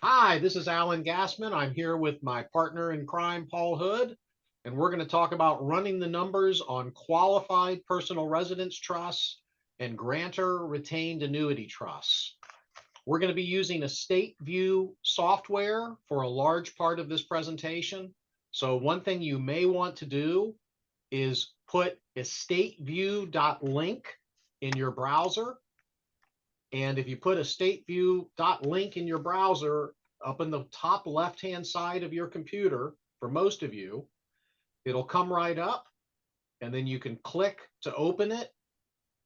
Hi, this is Alan Gassman. I'm here with my partner in crime, Paul Hood, and we're going to talk about running the numbers on qualified personal residence trusts and grantor retained annuity trusts. We're going to be using Estate View software for a large part of this presentation. So one thing you may want to do is put estateview.link in your browser. And if you put estateview.link in your browser, up in the top left-hand side of your computer, for most of you, it'll come right up, and then you can click to open it.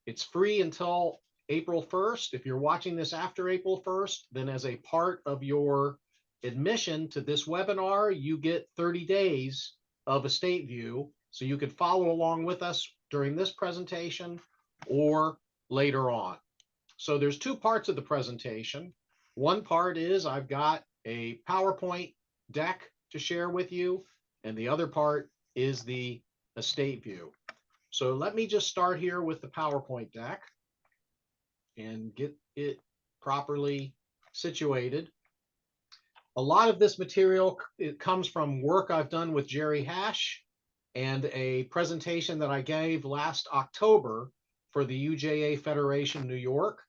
It's free until April 1st. If you're watching this after April 1st, then as a part of your admission to this webinar, you get 30 days of Estate View, so you could follow along with us during this presentation or later on. So there's two parts of the presentation. One part is I've got a PowerPoint deck to share with you, and the other part is the Estate View. So let me just start here with the PowerPoint deck and get it properly situated. A lot of this material, it comes from work I've done with Jerry Hash and a presentation that I gave last October for the UJA Federation New York.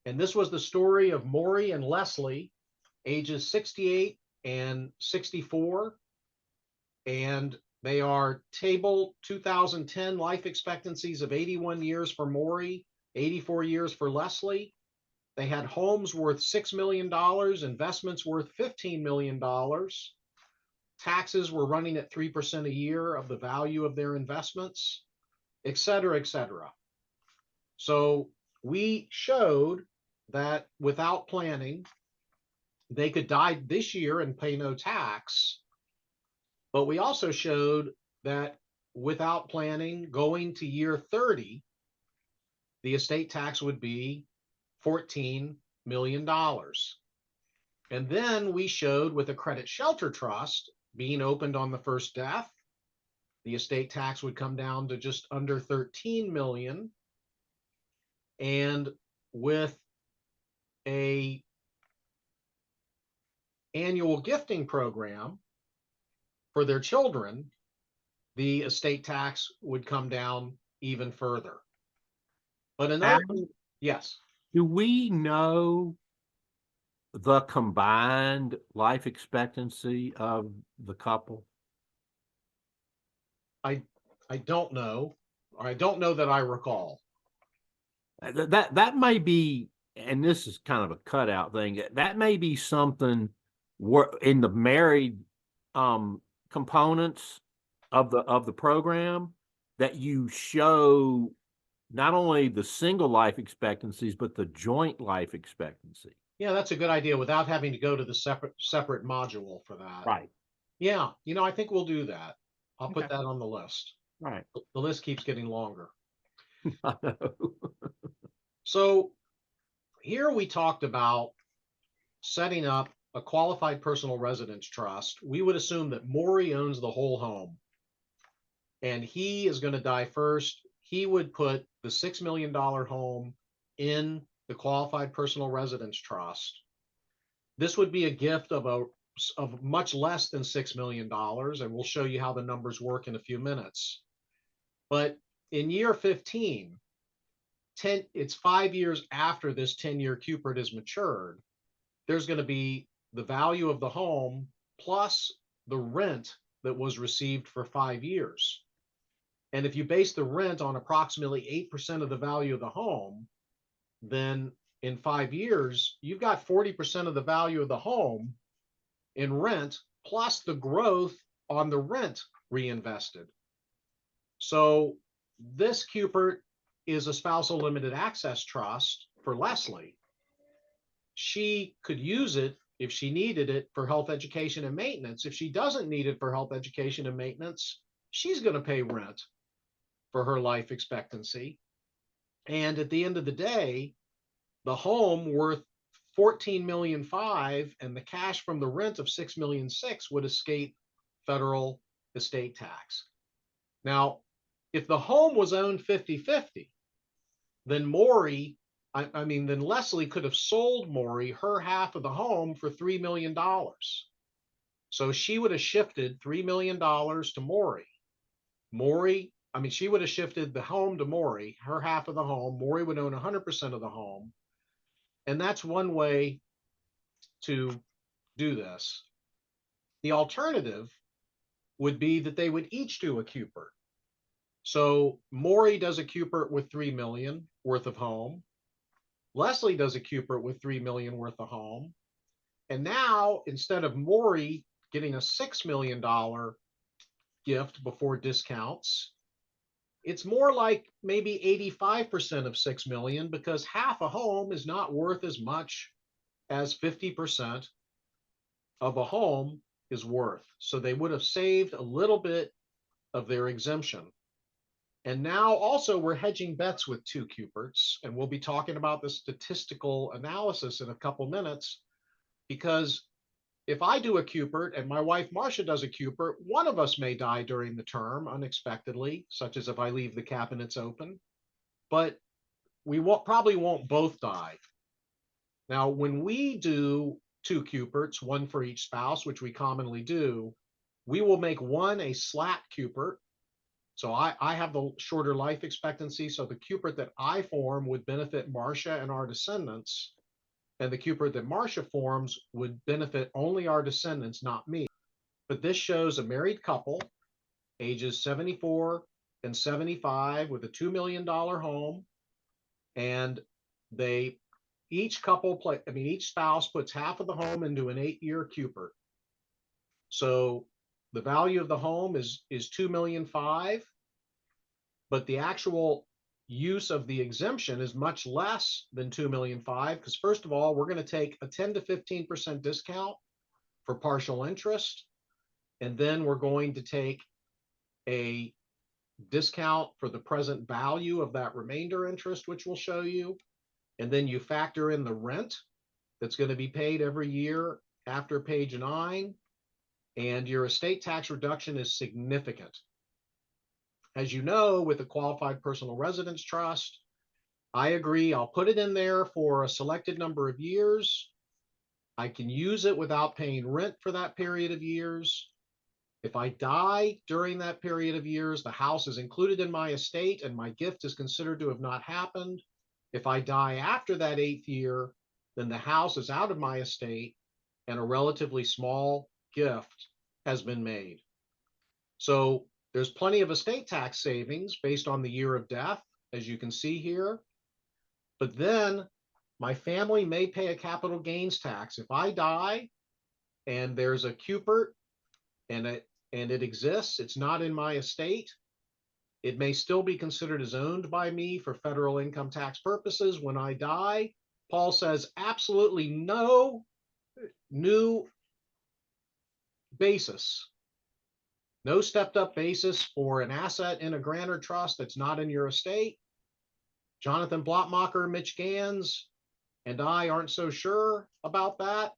And this was the story of Maury and Leslie, ages 68 and 64. And they are table 2010 life expectancies of 81 years for Maury, 84 years for Leslie. They had homes worth $6 million, investments worth $15 million. Taxes were running at 3% a year of the value of their investments, et cetera, et cetera. So we showed that without planning, they could die this year and pay no tax. But we also showed that without planning, going to year 30, the estate tax would be $14 million. And then we showed with a credit shelter trust being opened on the first death, the estate tax would come down to just under 13 million. And with a annual gifting program for their children, the estate tax would come down even further. But another thing, yes. Do we know the combined life expectancy of the couple? I don't know, or I don't know that I recall. That may be, and this is kind of a cutout thing. That may be something in the married components of the program that you show not only the single life expectancies but the joint life expectancy. Yeah, that's a good idea without having to go to the separate module for that. Right. Yeah, I think we'll do that. I'll Okay. put that on the list. Right. The list keeps getting longer. I know. So here we talked about setting up a qualified personal residence trust. We would assume that Maury owns the whole home and he is going to die first. He would put the $6 million home in the qualified personal residence trust. This would be a gift of much less than $6 million, and we'll show you how the numbers work in a few minutes. But in year 15, it's 5 years after this 10-year QPRT is matured, there's going to be the value of the home plus the rent that was received for 5 years. And if you base the rent on approximately 8% of the value of the home, then in 5 years, you've got 40% of the value of the home in rent plus the growth on the rent reinvested. So this QPRT is a spousal limited access trust for Leslie. She could use it if she needed it for health, education, and maintenance. If she doesn't need it for health, education, and maintenance, she's going to pay rent for her life expectancy. And at the end of the day, the home worth $14.5 million and the cash from the rent of $6.6 million would escape federal estate tax. Now, if the home was owned 50-50, then Maury I mean, then Leslie could have sold Maury her half of the home for $3 million. So she would have shifted $3 million to Maury. She would have shifted the home to Maury, her half of the home. Maury would own 100% of the home. And that's one way to do this. The alternative would be that they would each do a QPRT. So Maury does a QPRT with 3 million worth of home. Leslie does a QPRT with 3 million worth of home. And now, instead of Maury getting a $6 million gift before discounts, it's more like maybe 85% of 6 million, because half a home is not worth as much as 50% of a home is worth. So they would have saved a little bit of their exemption. And now also we're hedging bets with 2 QPRTs, and we'll be talking about the statistical analysis in a couple minutes, because if I do a QPRT and my wife Marcia does a QPRT, one of us may die during the term unexpectedly, such as if I leave the cabinets open, but we probably won't both die. Now, when we do 2 QPRTs, one for each spouse, which we commonly do, we will make one a slat QPRT. So I have the shorter life expectancy, so the QPRT that I form would benefit Marcia and our descendants, and the QPRT that Marcia forms would benefit only our descendants, not me. But this shows a married couple, ages 74 and 75, with a $2 million home, and each spouse puts half of the home into an 8-year QPRT. So the value of the home is $2.5 million, but the actual use of the exemption is much less than $2.5 million, because first of all, we're going to take a 10 to 15% discount for partial interest, and then we're going to take a discount for the present value of that remainder interest, which we'll show you, and then you factor in the rent that's going to be paid every year after page 9, and your estate tax reduction is significant. As you know, with a qualified personal residence trust, I agree, I'll put it in there for a selected number of years. I can use it without paying rent for that period of years. If I die during that period of years, the house is included in my estate and my gift is considered to have not happened. If I die after that 8th year, then the house is out of my estate and a relatively small gift has been made. So there's plenty of estate tax savings based on the year of death, as you can see here. But then my family may pay a capital gains tax. If I die and there's a QPRT and it exists, it's not in my estate, it may still be considered as owned by me for federal income tax purposes. When I die, Paul says absolutely no new basis, no stepped up basis for an asset in a grant or trust that's not in your estate. Jonathan Blotmacher, Mitch Gans, and I aren't so sure about that.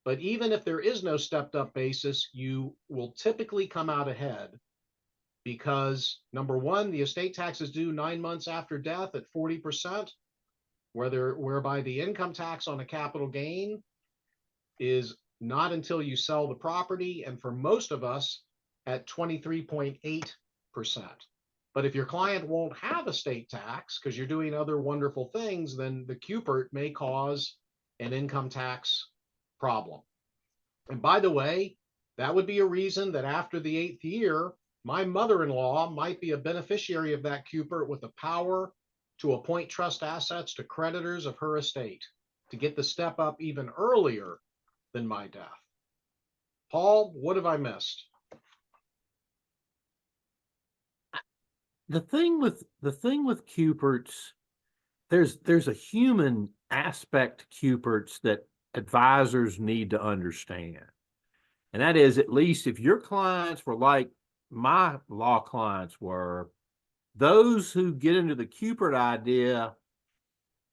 But even if there is no stepped up basis, you will typically come out ahead, because number one, the estate tax is due 9 months after death at 40%, whereby the income tax on a capital gain is not until you sell the property, and for most of us at 23.8%. But if your client won't have estate tax because you're doing other wonderful things, then the QPRT may cause an income tax problem. And by the way, that would be a reason that after the 8th year, my mother-in-law might be a beneficiary of that QPRT with the power to appoint trust assets to creditors of her estate to get the step up even earlier than my death. Paul, what have I missed? The thing with QPRTs, there's a human aspect to QPRTs that advisors need to understand. And that is, at least if your clients were like my law clients were, those who get into the QPRT idea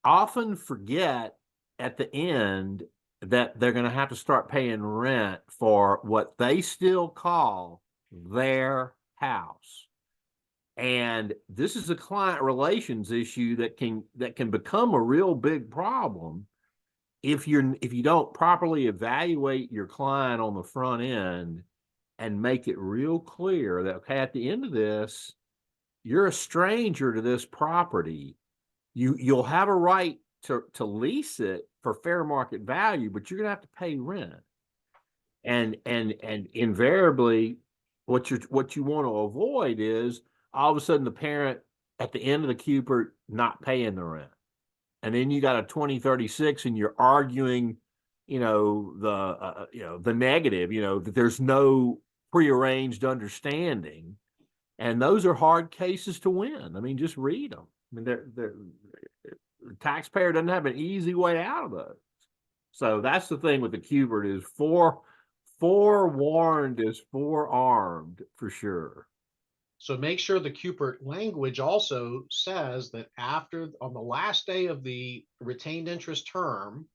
often forget at the end that they're going to have to start paying rent for what they still call their house. And this is a client relations issue that can become a real big problem if you don't properly evaluate your client on the front end and make it real clear that, okay, at the end of this, you're a stranger to this property. You'll have a right to lease it for fair market value, but you're gonna have to pay rent. And invariably, what you want to avoid is all of a sudden the parent at the end of the Cupert not paying the rent. And then you got a 2036 and you're arguing, the negative, that there's no prearranged understanding. And those are hard cases to win. I mean, just read them. I mean, the taxpayer doesn't have an easy way out of those. So that's the thing with the Cubert is forewarned is forearmed for sure. So make sure the Cupert language also says that on the last day of the retained interest term,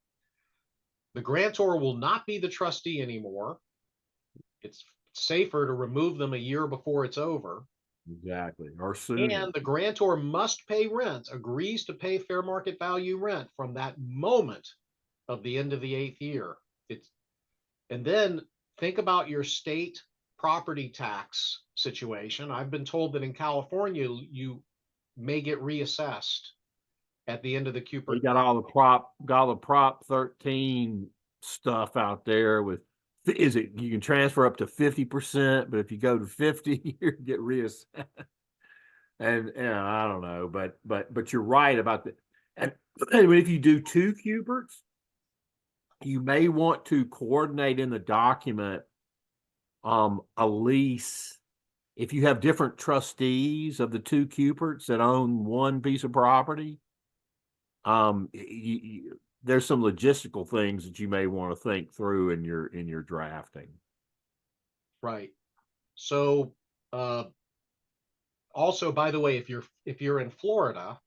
the grantor will not be the trustee anymore. It's safer to remove them a year before it's over. Exactly. Or sooner. And the grantor must pay rent, agrees to pay fair market value rent from that moment of the end of the 8th year. And then think about your state property tax situation. I've been told that in California, you may get reassessed at the end of the Cupert. You got all the Prop 13 stuff out there with, is it, you can transfer up to 50%, but if you go to 50, you get reassessed. And I don't know, but you're right about that. And if you do 2 Cuperts, you may want to coordinate in the document a lease. If you have different trustees of the 2 Cuperts that own one piece of property, there's some logistical things that you may want to think through in your drafting. Right. So also, by the way, if you're in Florida,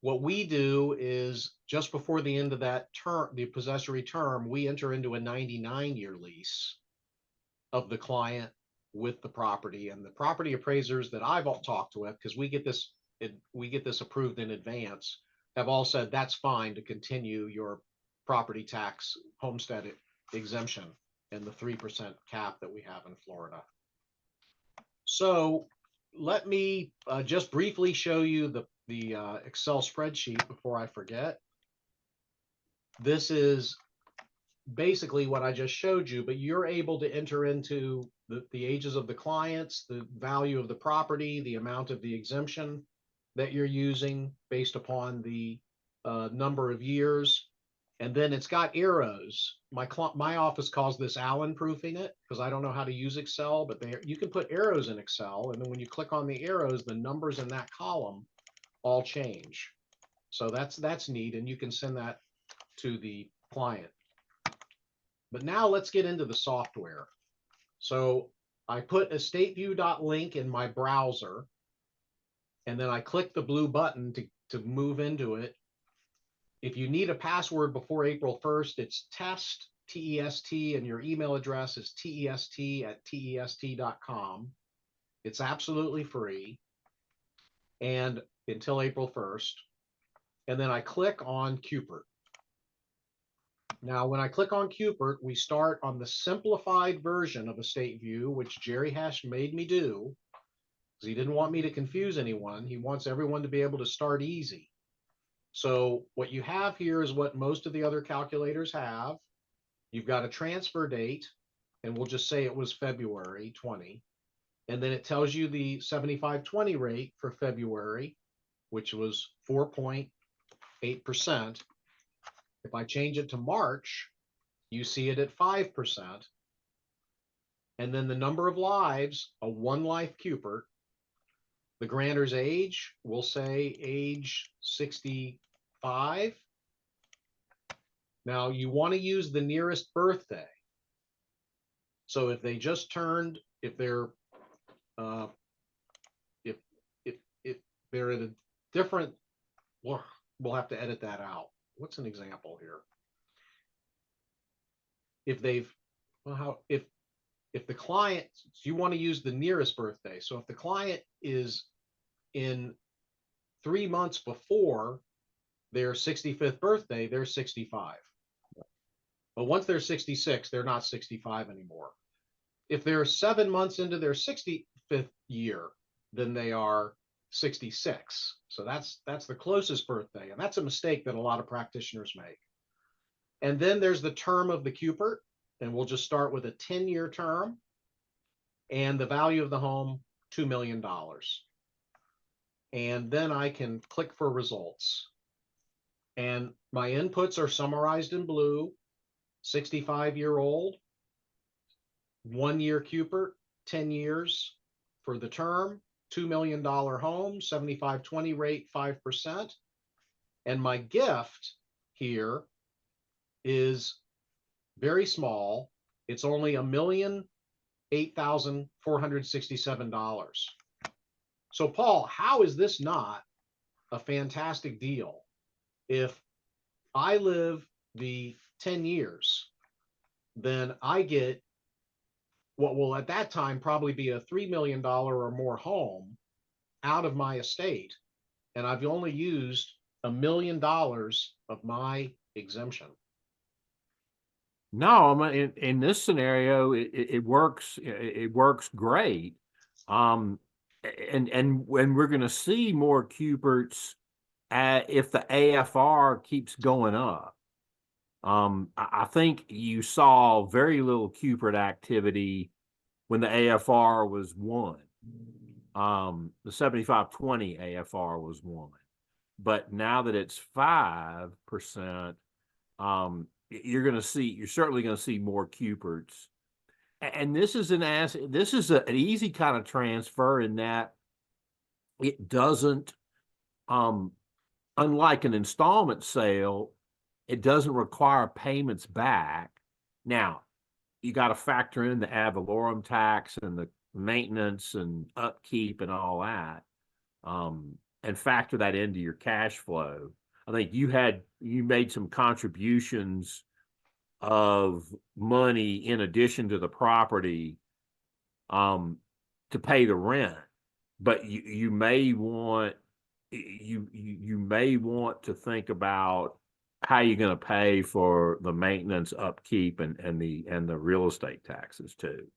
what we do is just before the end of that term, the possessory term, we enter into a 99-year lease of the client with the property, and the property appraisers that I've talked with, because we get this approved in advance, have all said that's fine to continue your property tax homestead exemption and the 3% cap that we have in Florida. So let me just briefly show you the Excel spreadsheet before I forget. This is basically what I just showed you, but you're able to enter into the ages of the clients, the value of the property, the amount of the exemption that you're using based upon the number of years. And then it's got arrows. My office calls this Allen proofing it because I don't know how to use Excel, but you can put arrows in Excel. And then when you click on the arrows, the numbers in that column all change. So that's neat. And you can send that to the client. But now let's get into the software. So I put estateview.link in my browser, and then I click the blue button to move into it. If you need a password before April 1st, it's test, T-E-S-T, and your email address is test@test.com. It's absolutely free and until April 1st. And then I click on Cupert. Now, when I click on Cupert, we start on the simplified version of Estate View, which Jerry Hash made me do because he didn't want me to confuse anyone. He wants everyone to be able to start easy. So what you have here is what most of the other calculators have. You've got a transfer date, and we'll just say it was February 20. And then it tells you the 75/20 rate for February, which was 4.8%. If I change it to March, you see it at 5%. And then the number of lives, a 1-life Cupert. The grantor's age, we'll say age 65. Now you want to use the nearest birthday. So if they just turned, if they're if they're at a different, well, we'll have to edit that out. What's an example here? If they've, well, how if the client, you want to use the nearest birthday. So if the client is in 3 months before their 65th birthday, they're 65. But once they're 66, they're not 65 anymore. If they're 7 months into their 65th year, then they are 66. So that's the closest birthday, and that's a mistake that a lot of practitioners make. And then there's the term of the QPRT, and we'll just start with a 10-year term, and the value of the home, $2 million. And then I can click for results. And my inputs are summarized in blue: 65-year-old, 1-year QPRT, 10 years for the term, $2 million home, 75/20 rate, 5%. And my gift here is very small. It's only $1,008,467. So Paul, how is this not a fantastic deal? If I live the 10 years, then I get what will at that time probably be a $3 million or more home out of my estate. And I've only used $1 million of my exemption. No, I mean, in this scenario, it works. It works great. And when we're going to see more QPRTs if the AFR keeps going up. I think you saw very little QPRT activity when the AFR was 1. The 75/20 AFR was 1. But now that it's 5%, you're certainly going to see more QPRTs. And this is an easy kind of transfer in that it doesn't, unlike an installment sale, it doesn't require payments back. Now, you got to factor in the ad valorem tax and the maintenance and upkeep and all that, and factor that into your cash flow. I think you made some contributions of money in addition to the property to pay the rent, but you may want to think about how you're going to pay for the maintenance, upkeep, and the real estate taxes too.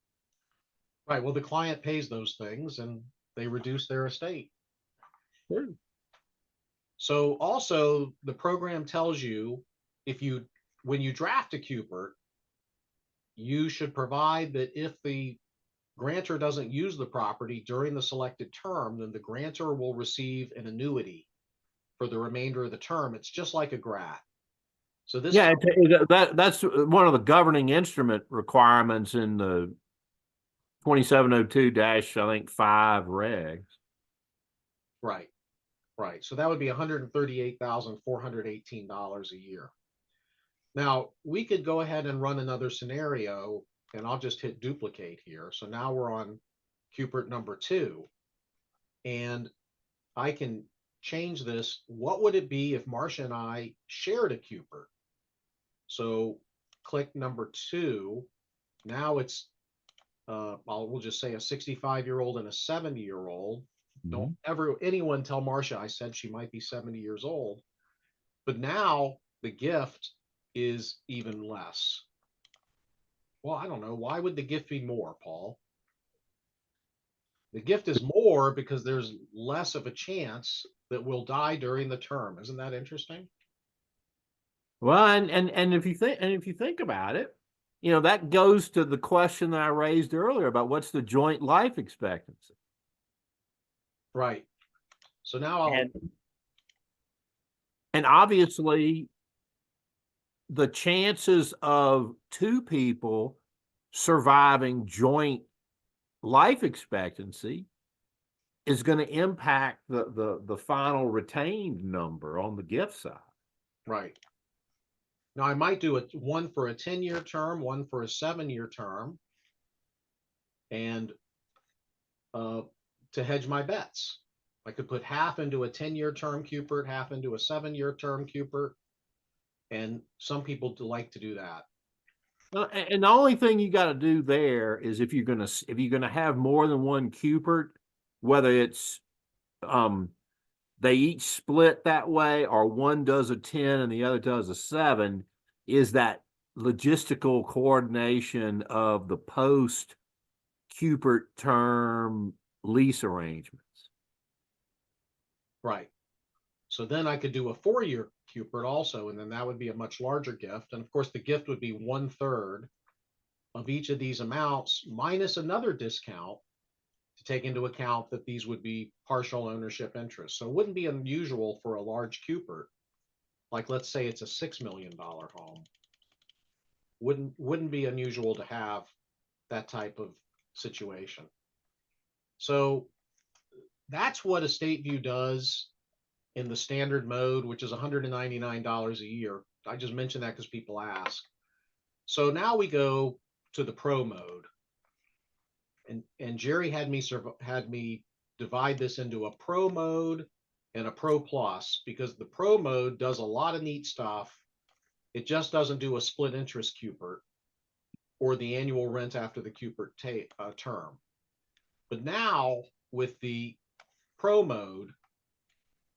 Right. Well, the client pays those things and they reduce their estate. Sure. So also the program tells you when you draft a QPRT, you should provide that if the grantor doesn't use the property during the selected term, then the grantor will receive an annuity for the remainder of the term. It's just like a GRAT. So this, Yeah, that's one of the governing instrument requirements in the 2702-5 regs. right, right. So that would be $138,418 a year. Now we could go ahead and run another scenario, and I'll just hit duplicate here. So now we're on QPRT number 2, and I can change this. What would it be if Marcia and I shared a QPRT? So click number 2. Now it's we'll just say a 65-year-old and a 70-year-old. Don't ever anyone tell Marcia I said she might be 70 years old. But now the gift is even less. Well, I don't know. Why would the gift be more, Paul? The gift is more because there's less of a chance that we'll die during the term. Isn't that interesting? Well, and if you think about it, that goes to the question that I raised earlier about what's the joint life expectancy. Right. So now and obviously the chances of 2 people surviving joint life expectancy is going to impact the final retained number on the gift side. Right. Now I might do one for a 10-year term, one for a 7-year term, and to hedge my bets. I could put half into a 10-year term QPRT, half into a 7-year term QPRT, and some people like to do that. And the only thing you got to do there is if you're gonna have more than one QPRT, whether it's they each split that way, or one does a 10 and the other does a 7, is that logistical coordination of the post Cupert term lease arrangements. Right. So then I could do a 4-year Cupert also, and then that would be a much larger gift. And of course, the gift would be 1/3 of each of these amounts minus another discount to take into account that these would be partial ownership interests. So it wouldn't be unusual for a large Cupert, like let's say it's a $6 million home. Wouldn't be unusual to have that type of situation. So that's what Estate View does in the standard mode, which is $199 a year. I just mentioned that because people ask. So now we go to the pro mode. And Jerry had me divide this into a pro mode and a pro plus, because the pro mode does a lot of neat stuff. It just doesn't do a split interest Cupert or the annual rent after the Cupert term. But now with the pro mode,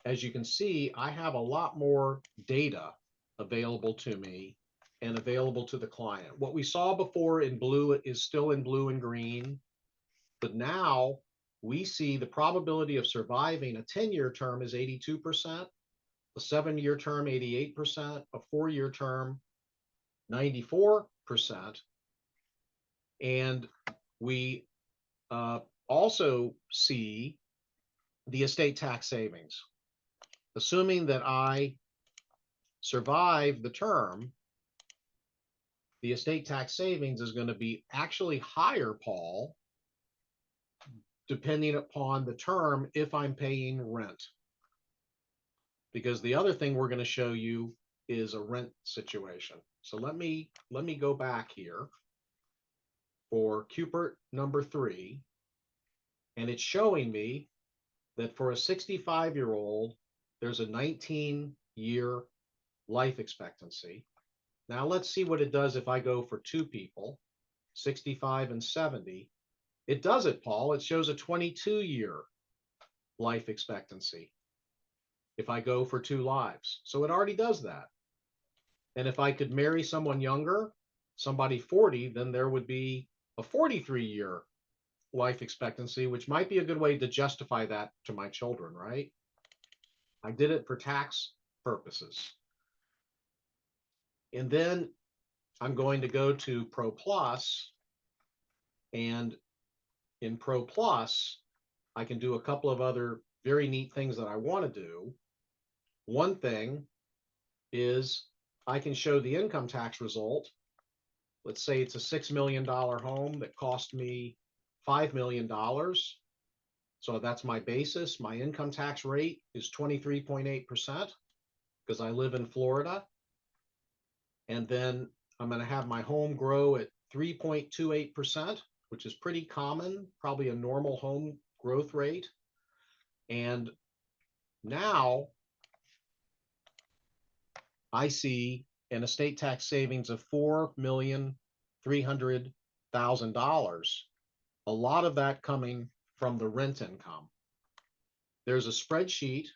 as you can see, I have a lot more data available to me and available to the client. What we saw before in blue is still in blue and green, but now we see the probability of surviving a 10-year term is 82%, a 7-year term 88%, a 4-year term 94%, and we also see the estate tax savings. Assuming that I survive the term, the estate tax savings is going to be actually higher, Paul, depending upon the term, if I'm paying rent. Because the other thing we're going to show you is a rent situation. So let me go back here for Cupert number 3, and it's showing me that for a 65-year-old, there's a 19-year life expectancy. Now let's see what it does if I go for 2 people, 65 and 70. It does it, Paul. It shows a 22-year life expectancy if I go for 2 lives. So it already does that. And if I could marry someone younger, somebody 40, then there would be a 43-year life expectancy, which might be a good way to justify that to my children, right? I did it for tax purposes. And then I'm going to go to Pro Plus, and in Pro Plus, I can do a couple of other very neat things that I want to do. One thing is I can show the income tax result. Let's say it's a $6 million home that cost me $5 million. So that's my basis. My income tax rate is 23.8% because I live in Florida. And then I'm going to have my home grow at 3.28%, which is pretty common, probably a normal home growth rate. And now I see an estate tax savings of $4,300,000. A lot of that coming from the rent income. There's a spreadsheet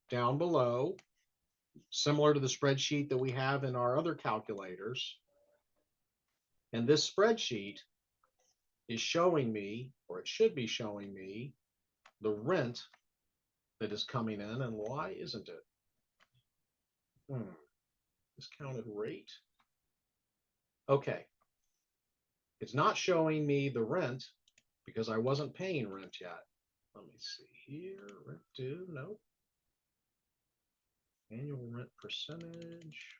down below, similar to the spreadsheet that we have in our other calculators. And this spreadsheet is showing me, or it should be showing me, the rent that is coming in. And why isn't it? Discounted rate. Okay. It's not showing me the rent because I wasn't paying rent yet. Let me see here. Rent due, nope. Annual rent percentage.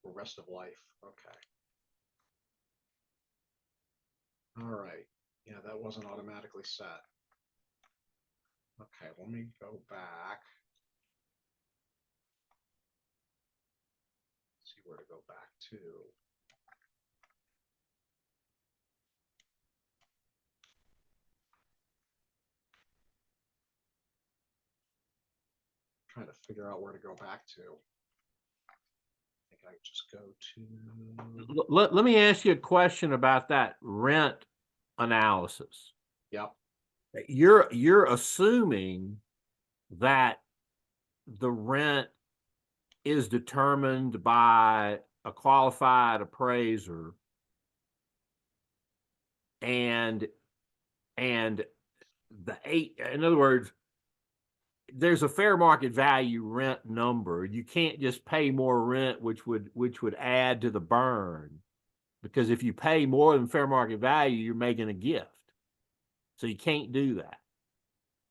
For rest of life. Okay. All right. Yeah, that wasn't automatically set. Okay, let me go back. See where to go back to. Trying to figure out where to go back to. I think I just go to, Let me ask you a question about that rent analysis. yep, You're assuming that the rent is determined by a qualified appraiser, and in other words, there's a fair market value rent number. You can't just pay more rent, which would add to the burn, because if you pay more than fair market value, you're making a gift. So you can't do that.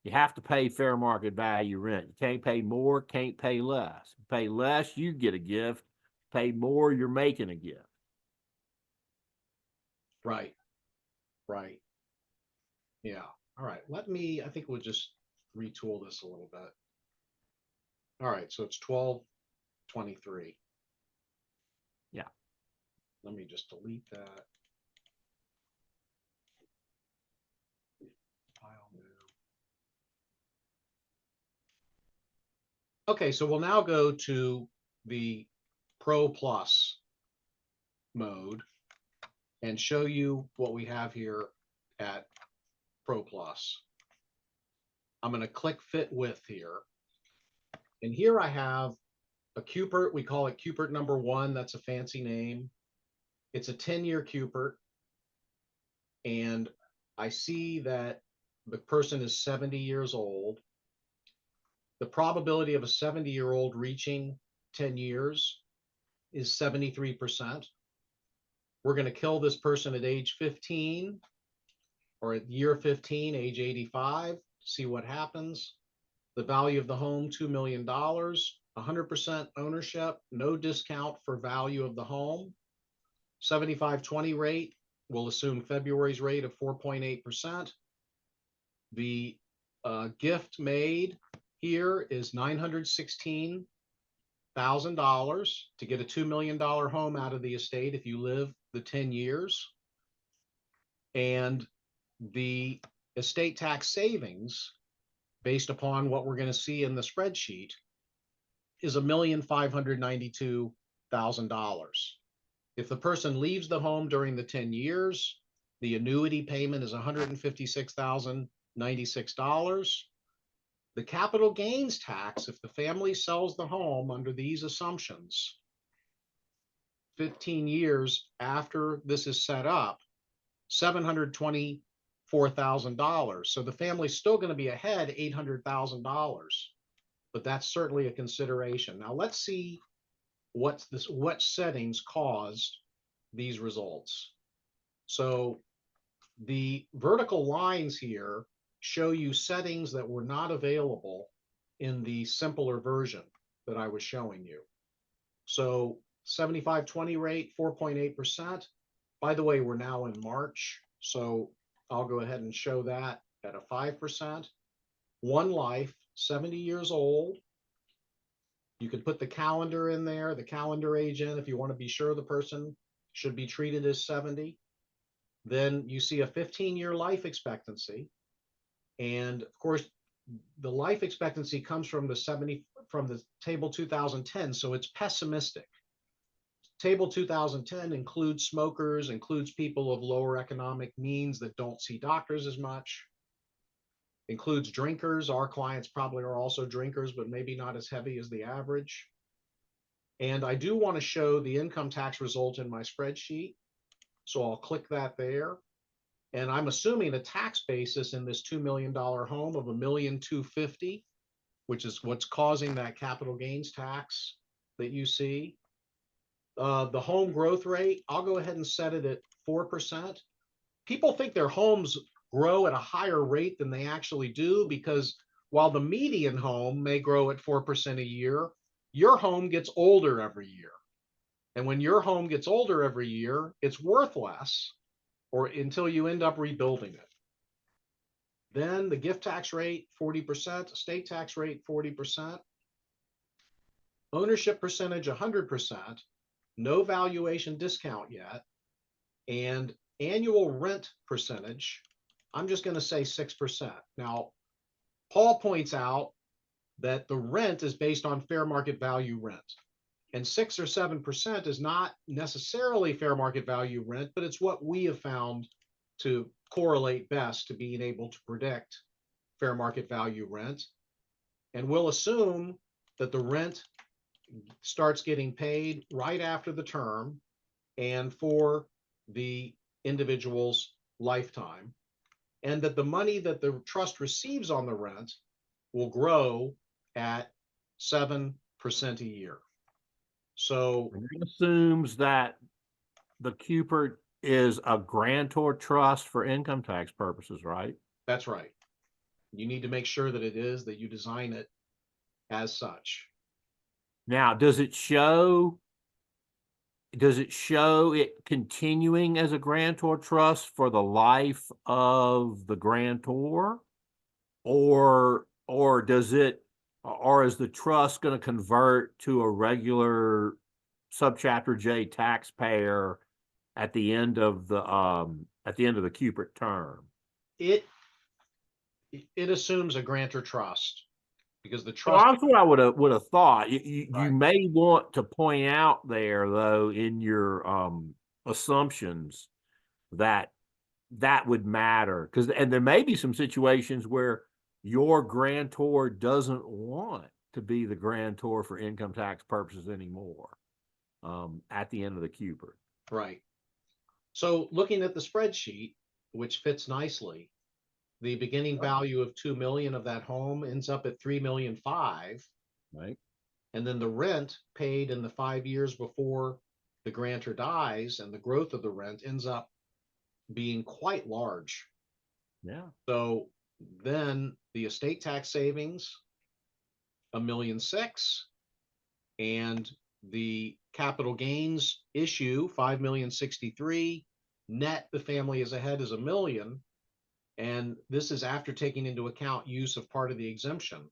You have to pay fair market value rent. You can't pay more, can't pay less. Pay less, you get a gift. Pay more, you're making a gift. right, right. Yeah. All right. I think we'll just retool this a little bit. All right. So it's 1223. Yeah. Let me just delete that. File new. Okay. So we'll now go to the Pro Plus mode and show you what we have here at Pro Plus. I'm going to click Fit With here. And here I have a QPRT. We call it QPRT number 1. That's a fancy name. It's a 10-year QPRT. And I see that the person is 70 years old. The probability of a 70-year-old reaching 10 years is 73%. We're going to kill this person at age 15 or at year 15, age 85, see what happens. The value of the home, $2 million, 100% ownership, no discount for value of the home. 75/20 rate, we'll assume February's rate of 4.8%. The gift made here is $916,000 to get a $2 million home out of the estate if you live the 10 years. And the estate tax savings, based upon what we're going to see in the spreadsheet, is $1,592,000. If the person leaves the home during the 10 years, the annuity payment is $156,096. The capital gains tax, if the family sells the home under these assumptions, 15 years after this is set up, $724,000. So the family's still going to be ahead $800,000, but that's certainly a consideration. Now let's see what settings caused these results. So the vertical lines here show you settings that were not available in the simpler version that I was showing you. So 75/20 rate, 4.8%. By the way, we're now in March, so I'll go ahead and show that at a 5%. One life, 70 years old. You could put the calendar in there, the calendar age in, if you want to be sure the person should be treated as 70. Then you see a 15-year life expectancy. And of course, the life expectancy comes from the table 2010, so it's pessimistic. Table 2010 includes smokers, includes people of lower economic means that don't see doctors as much, includes drinkers. Our clients probably are also drinkers, but maybe not as heavy as the average. And I do want to show the income tax result in my spreadsheet. So I'll click that there. And I'm assuming a tax basis in this $2 million home of $1,250,000, which is what's causing that capital gains tax that you see. The home growth rate, I'll go ahead and set it at 4%. People think their homes grow at a higher rate than they actually do, because while the median home may grow at 4% a year, your home gets older every year. And when your home gets older every year, it's worth less, or until you end up rebuilding it. Then the gift tax rate, 40%, estate tax rate, 40%, ownership percentage, 100%, no valuation discount yet, and annual rent percentage, I'm just going to say 6%. Now, Paul points out that the rent is based on fair market value rent. And 6 or 7% is not necessarily fair market value rent, but it's what we have found to correlate best to being able to predict fair market value rent. And we'll assume that the rent starts getting paid right after the term and for the individual's lifetime, and that the money that the trust receives on the rent will grow at 7% a year. So It assumes that the QPRT is a grantor trust for income tax purposes, right? that's right. You need to make sure that it is, that you design it as such. Now, does it show it continuing as a grantor trust for the life of the grantor? Or does it, or is the trust going to convert to a regular subchapter J taxpayer at the end of the QPRT term? It assumes a grantor trust because the Well, trust, that's what I would have thought. You right, may want to point out there, though, in your assumptions that that would matter, because and there may be some situations where your grantor doesn't want to be the grantor for income tax purposes anymore at the end of the QPRT. right. So looking at the spreadsheet, which fits nicely, the beginning value of 2 million of that home ends up at 3.5 million, Right. and then the rent paid in the 5 years before the grantor dies and the growth of the rent ends up being quite large. Yeah. So then the estate tax savings, 1.6 million, and the capital gains issue, 5.063 million. Net, the family is ahead is 1 million. And this is after taking into account use of part of the exemption.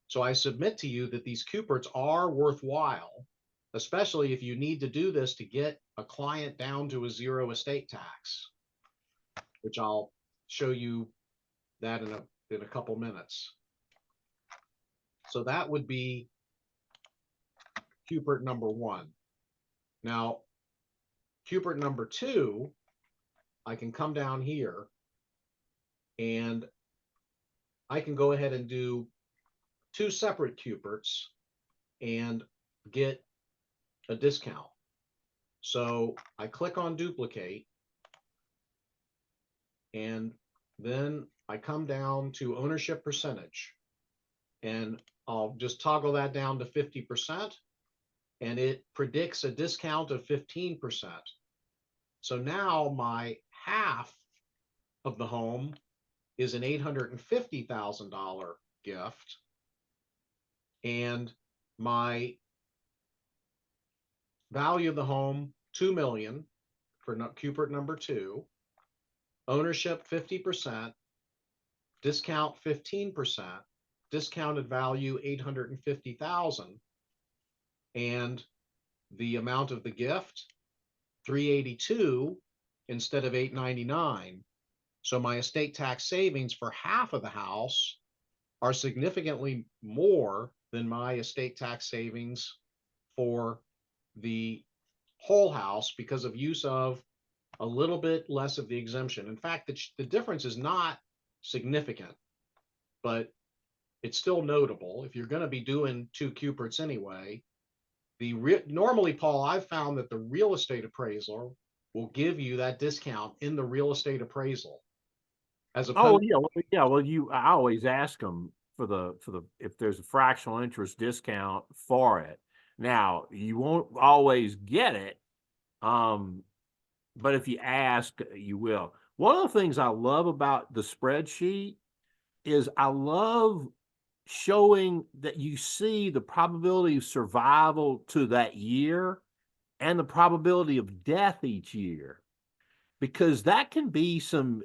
So I submit to you that these QPRTs are worthwhile, especially if you need to do this to get a client down to a zero estate tax, which I'll show you that in a couple minutes. So that would be QPRT number 1. Now, QPRT number 2, I can come down here and I can go ahead and do 2 separate QPRTs and get a discount. So I click on duplicate, and then I come down to ownership percentage, and I'll just toggle that down to 50%, and it predicts a discount of 15%. So now my half of the home is an $850,000 gift, and my value of the home, 2 million for QPRT number 2, ownership 50%, discount 15%, discounted value 850,000, and the amount of the gift 382 instead of 899. So my estate tax savings for half of the house are significantly more than my estate tax savings for the whole house because of use of a little bit less of the exemption. In fact, the difference is not significant, but it's still notable. If you're going to be doing 2 QPRTs anyway, normally, Paul, I've found that the real estate appraiser will give you that discount in the real estate appraisal, as Oh opposed. yeah, well, I always ask them for the if there's a fractional interest discount for it. Now you won't always get it, but if you ask, you will. One of the things I love about the spreadsheet is I love showing that you see the probability of survival to that year and the probability of death each year, because that can be some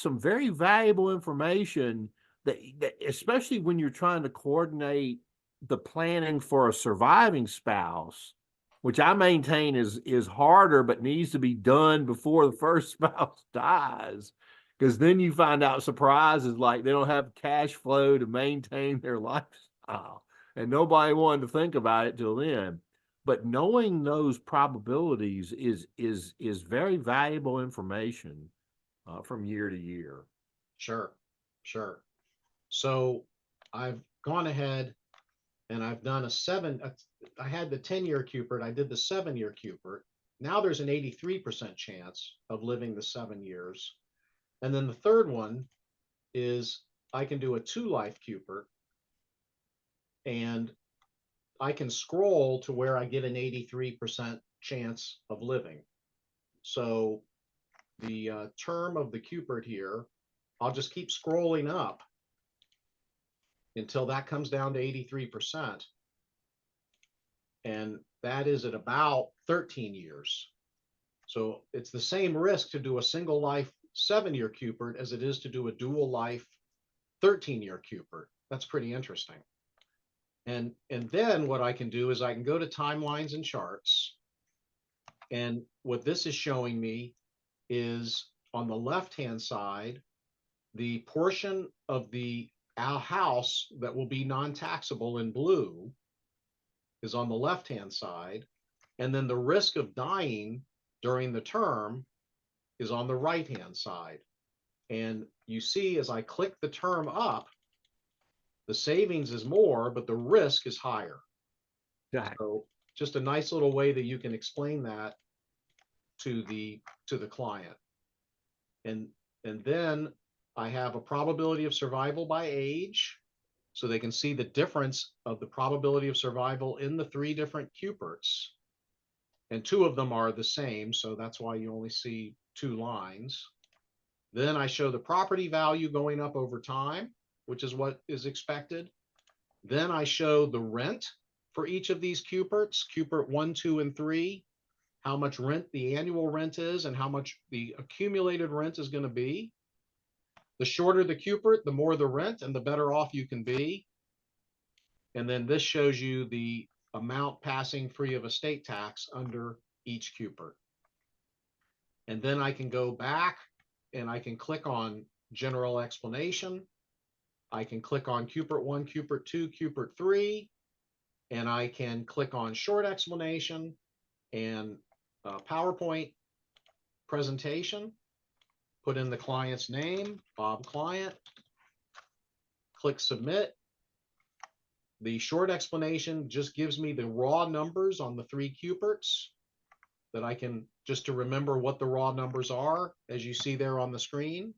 very valuable information that especially when you're trying to coordinate the planning for a surviving spouse, which I maintain is harder but needs to be done before the first spouse dies, because then you find out surprises like they don't have cash flow to maintain their lifestyle, and nobody wanted to think about it till then. but knowing those probabilities is very valuable information from year to year. Sure, sure. So I've gone ahead and I've done I had the 10-year Cupid, I did the 7-year Cupid. Now there's an 83% chance of living the 7 years. And then the third one is I can do a 2-life Cupid, and I can scroll to where I get an 83% chance of living. So the term of the Cupid here, I'll just keep scrolling up until that comes down to 83%. And that is at about 13 years. So it's the same risk to do a single life 7-year Cupid as it is to do a dual life 13-year Cupid. That's pretty interesting. And then what I can do is I can go to timelines and charts. And what this is showing me is on the left-hand side, the portion of our house that will be non-taxable in blue is on the left-hand side. And then the risk of dying during the term is on the right-hand side. And you see, as I click the term up, the savings is more, but the risk is higher. Exactly. So just a nice little way that you can explain that to the client. And then I have a probability of survival by age, so they can see the difference of the probability of survival in the 3 different QPRTs. And 2 of them are the same, so that's why you only see 2 lines. Then I show the property value going up over time, which is what is expected. Then I show the rent for each of these QPRTs, QPRT 1, 2, and 3, how much rent the annual rent is and how much the accumulated rent is going to be. The shorter the QPRT, the more the rent and the better off you can be. And then this shows you the amount passing free of estate tax under each QPRT. And then I can go back and I can click on general explanation. I can click on QPRT 1, QPRT 2, QPRT 3, and I can click on short explanation and PowerPoint presentation, put in the client's name, Bob Client, click submit. The short explanation just gives me the raw numbers on the 3 QPRTs that I can, just to remember what the raw numbers are, as you see there on the screen.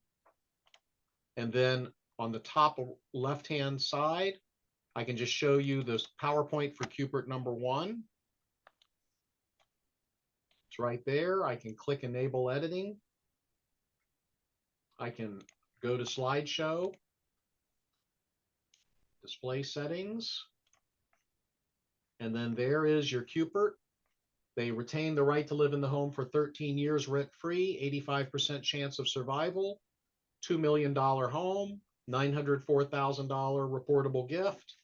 And then on the top left-hand side, I can just show you this PowerPoint for QPRT number 1. It's right there. I can click enable editing. I can go to slideshow, display settings, and then there is your QPRT. They retain the right to live in the home for 13 years rent-free, 85% chance of survival, $2 million home, $904,000 reportable gift,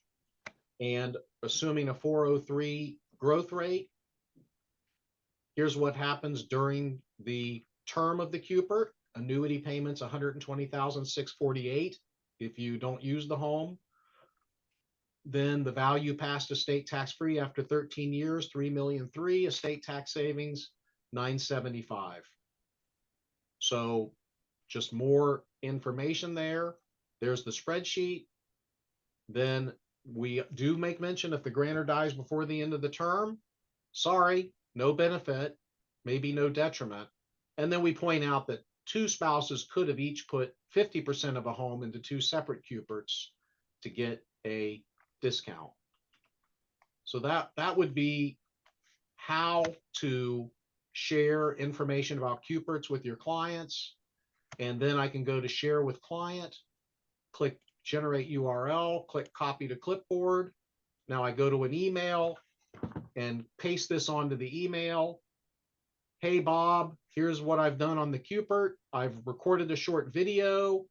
and assuming a 403 growth rate. Here's what happens during the term of the QPRT. Annuity payments $120,648 if you don't use the home. Then the value passed estate tax free after 13 years, $3,000,003. Estate tax savings $975. So just more information there. There's the spreadsheet. Then we do make mention if the grantor dies before the end of the term, sorry, no benefit, maybe no detriment. And then we point out that 2 spouses could have each put 50% of a home into 2 separate QPRTs to get a discount. So that would be how to share information about QPRTs with your clients. And then I can go to share with client, click generate URL, click copy to clipboard. Now I go to an email and paste this onto the email. Hey, Bob, here's what I've done on the QPRT. I've recorded a short video.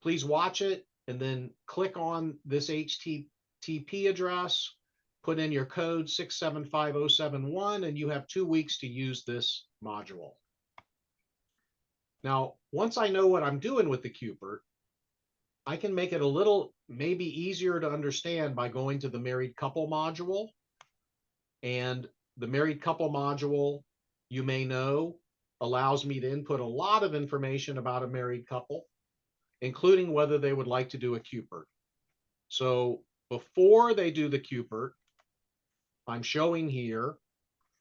Please watch it and then click on this HTTP address, put in your code 675071, and you have 2 weeks to use this module. Now, once I know what I'm doing with the QPRT, I can make it a little maybe easier to understand by going to the married couple module. And the married couple module, you may know, allows me to input a lot of information about a married couple, including whether they would like to do a QPRT. So before they do the QPRT, I'm showing here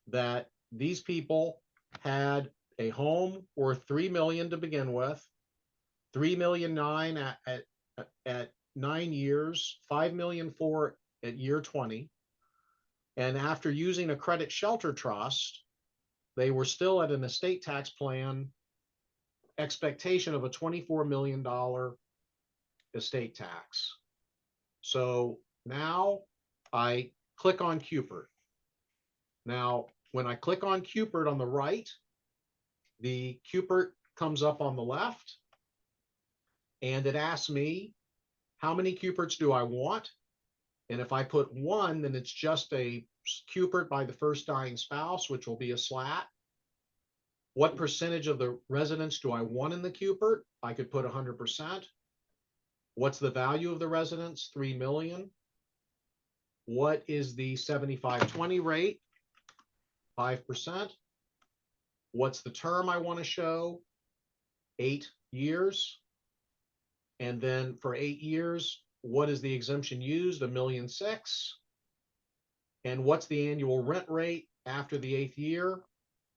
that these people had a home worth 3 million to begin with, 3,000,009 at 9 years, 5,000,004 at year 20. And after using a credit shelter trust, they were still at an estate tax plan expectation of a $24 million estate tax. So now I click on QPRT. Now, when I click on QPRT on the right, the QPRT comes up on the left, and it asks me, how many QPRTs do I want? And if I put 1, then it's just a QPRT by the first dying spouse, which will be a SLAT. What percentage of the residents do I want in the QPRT? I could put 100%. What's the value of the residence? 3 million. What is the 75/20 rate? 5%. What's the term I want to show? 8 years. And then for 8 years, what is the exemption used? $1.6 million. And what's the annual rent rate after the 8th year?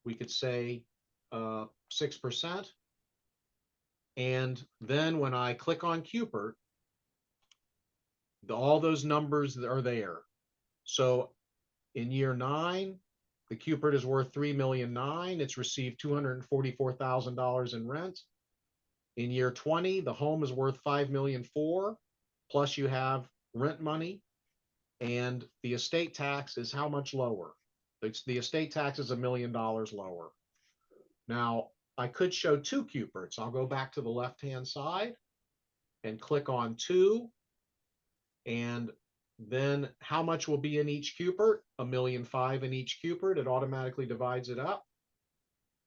We could say 6%. And then when I click on QPRT, all those numbers are there. So in year 9, the QPRT is worth $3.9 million. It's received $244,000 in rent. In year 20, the home is worth $5.4 million, plus you have rent money, and the estate tax is how much lower? The estate tax is $1 million lower. Now, I could show 2 QPRTs. I'll go back to the left-hand side and click on 2, and then how much will be in each QPRT? $1.5 million in each QPRT. It automatically divides it up,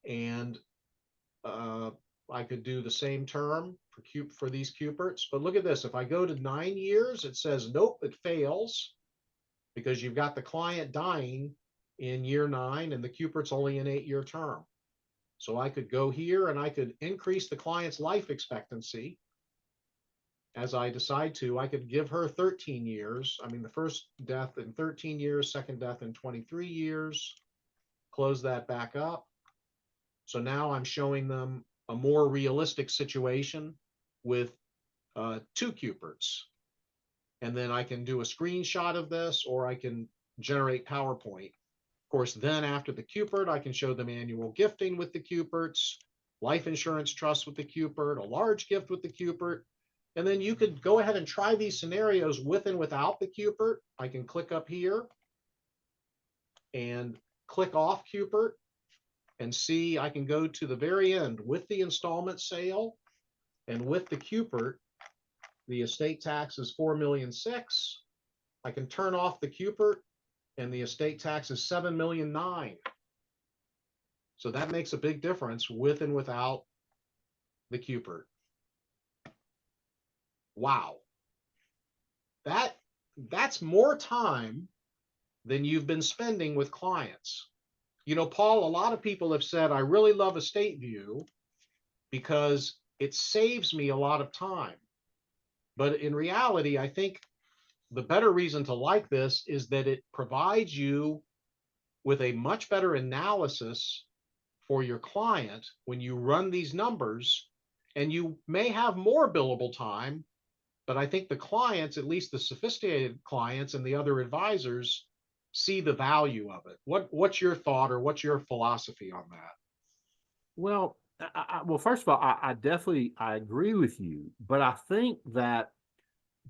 and I could do the same term for these QPRTs. But look at this. If I go to 9 years, it says, nope, it fails because you've got the client dying in year 9 and the QPRT's only an 8-year term. So I could go here and I could increase the client's life expectancy as I decide to. I could give her 13 years. I mean, the first death in 13 years, second death in 23 years. Close that back up. So now I'm showing them a more realistic situation with 2 QPRTs. And then I can do a screenshot of this, or I can generate PowerPoint. Of course, then after the QPRT, I can show them annual gifting with the QPRTs, life insurance trust with the QPRT, a large gift with the QPRT. And then you could go ahead and try these scenarios with and without the QPRT. I can click up here and click off QPRT and see I can go to the very end with the installment sale, and with the QPRT, the estate tax is $4.6 million. I can turn off the QPRT and the estate tax is $7.9 million. So that makes a big difference with and without the QPRT. Wow. That's more time than you've been spending with clients. You know, Paul, a lot of people have said, I really love Estate View because it saves me a lot of time. But in reality, I think the better reason to like this is that it provides you with a much better analysis for your client when you run these numbers, and you may have more billable time, but I think the clients, at least the sophisticated clients and the other advisors, see the value of it. What's your thought, or what's your philosophy on that? Well, well, first of all, I definitely agree with you, but I think that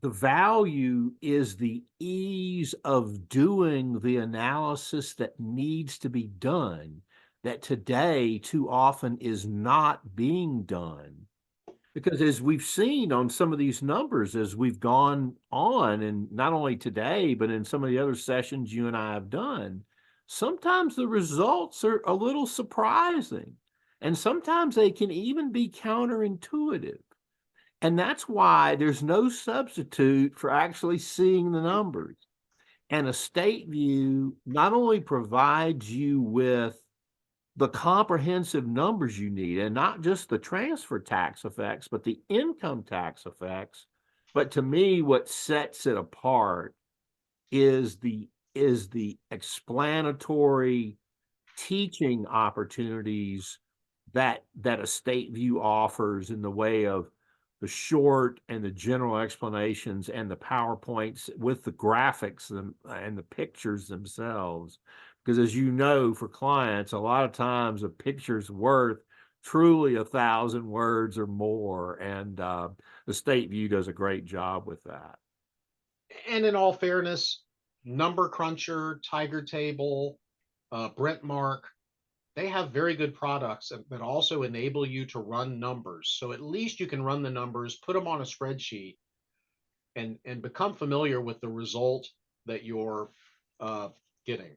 the value is the ease of doing the analysis that needs to be done, that today too often is not being done. Because as we've seen on some of these numbers, as we've gone on, and not only today, but in some of the other sessions you and I have done, sometimes the results are a little surprising. And sometimes they can even be counterintuitive. And that's why there's no substitute for actually seeing the numbers. And estate view not only provides you with the comprehensive numbers you need, and not just the transfer tax effects, but the income tax effects. But to me, what sets it apart is the explanatory teaching opportunities that estate view offers in the way of the short and the general explanations and the PowerPoints with the graphics and the pictures themselves. Because as you know, for clients, a lot of times a picture's worth truly 1,000 words or more. And the State View does a great job with that. And in all fairness, Number Cruncher, Tiger Table, Brentmark, they have very good products that also enable you to run numbers. So at least you can run the numbers, put them on a spreadsheet, and become familiar with the result that you're getting.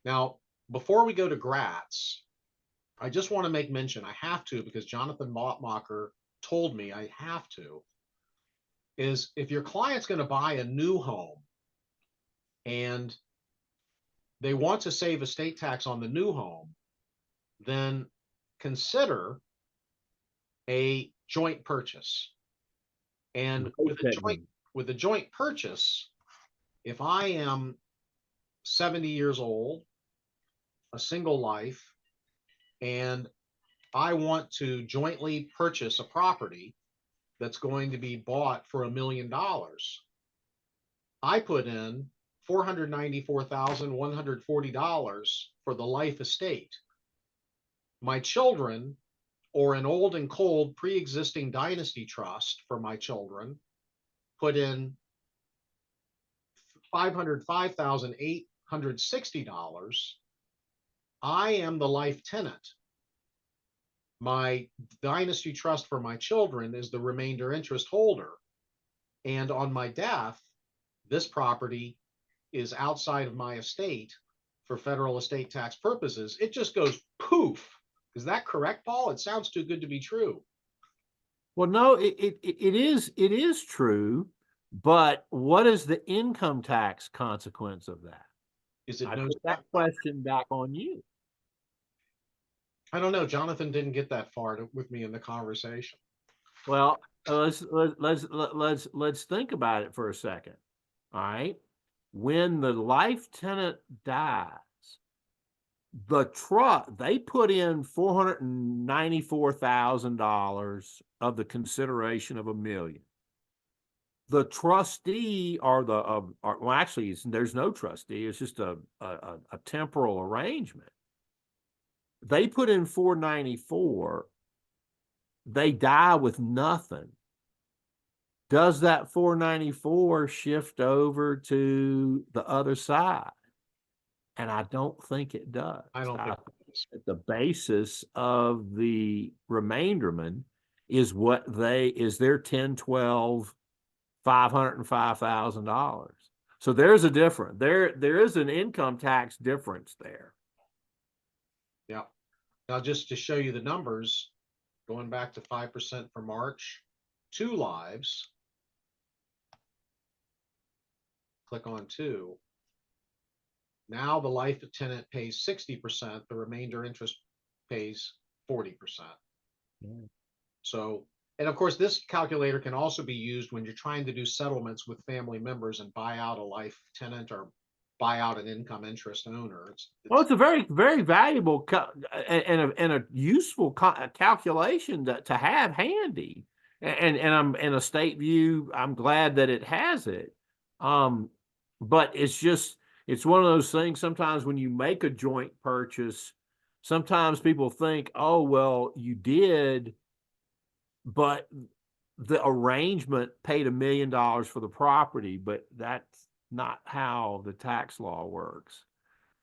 Now, before we go to GRATs, I just want to make mention, I have to because Jonathan Mottmacher told me I have to, is if your client's going to buy a new home and they want to save estate tax on the new home, then consider a joint purchase. And with a joint purchase, if I am 70 years old, a single life, and I want to jointly purchase a property that's going to be bought for $1 million, I put in $494,140 for the life estate. My children, or an old and cold pre-existing dynasty trust for my children, put in $505,860. I am the life tenant. My dynasty trust for my children is the remainder interest holder. And on my death, this property is outside of my estate for federal estate tax purposes. It just goes poof. Is that correct, Paul? It sounds too good to be true. Well, no, it is true, but what is the income tax consequence of that? Is it I no? put that question back on you. I don't know. Jonathan didn't get that far with me in the conversation. Well, let's think about it for a second. All right. When the life tenant dies, the trust they put in $494,000 of the consideration of $1 million. The trustee or well, actually, there's no trustee. It's just a temporal arrangement. They put in 494. They die with nothing. Does that 494 shift over to the other side? And I don't think it does. I don't think the basis of the remainderman is their 10, 12, $505,000. So there's a difference. There is an income tax difference there. Yeah. Now, just to show you the numbers, going back to 5% for March, 2 lives. Click on 2. Now the life tenant pays 60%, the remainder interest pays 40%. Yeah. So, and of course, this calculator can also be used when you're trying to do settlements with family members and buy out a life tenant or buy out an income interest owner. Well, it's a very, very valuable and a useful calculation to have handy. And I'm in a state view. I'm glad that it has it. But it's one of those things. Sometimes when you make a joint purchase, sometimes people think, oh, well, you did, but the arrangement paid $1 million for the property, but that's not how the tax law works.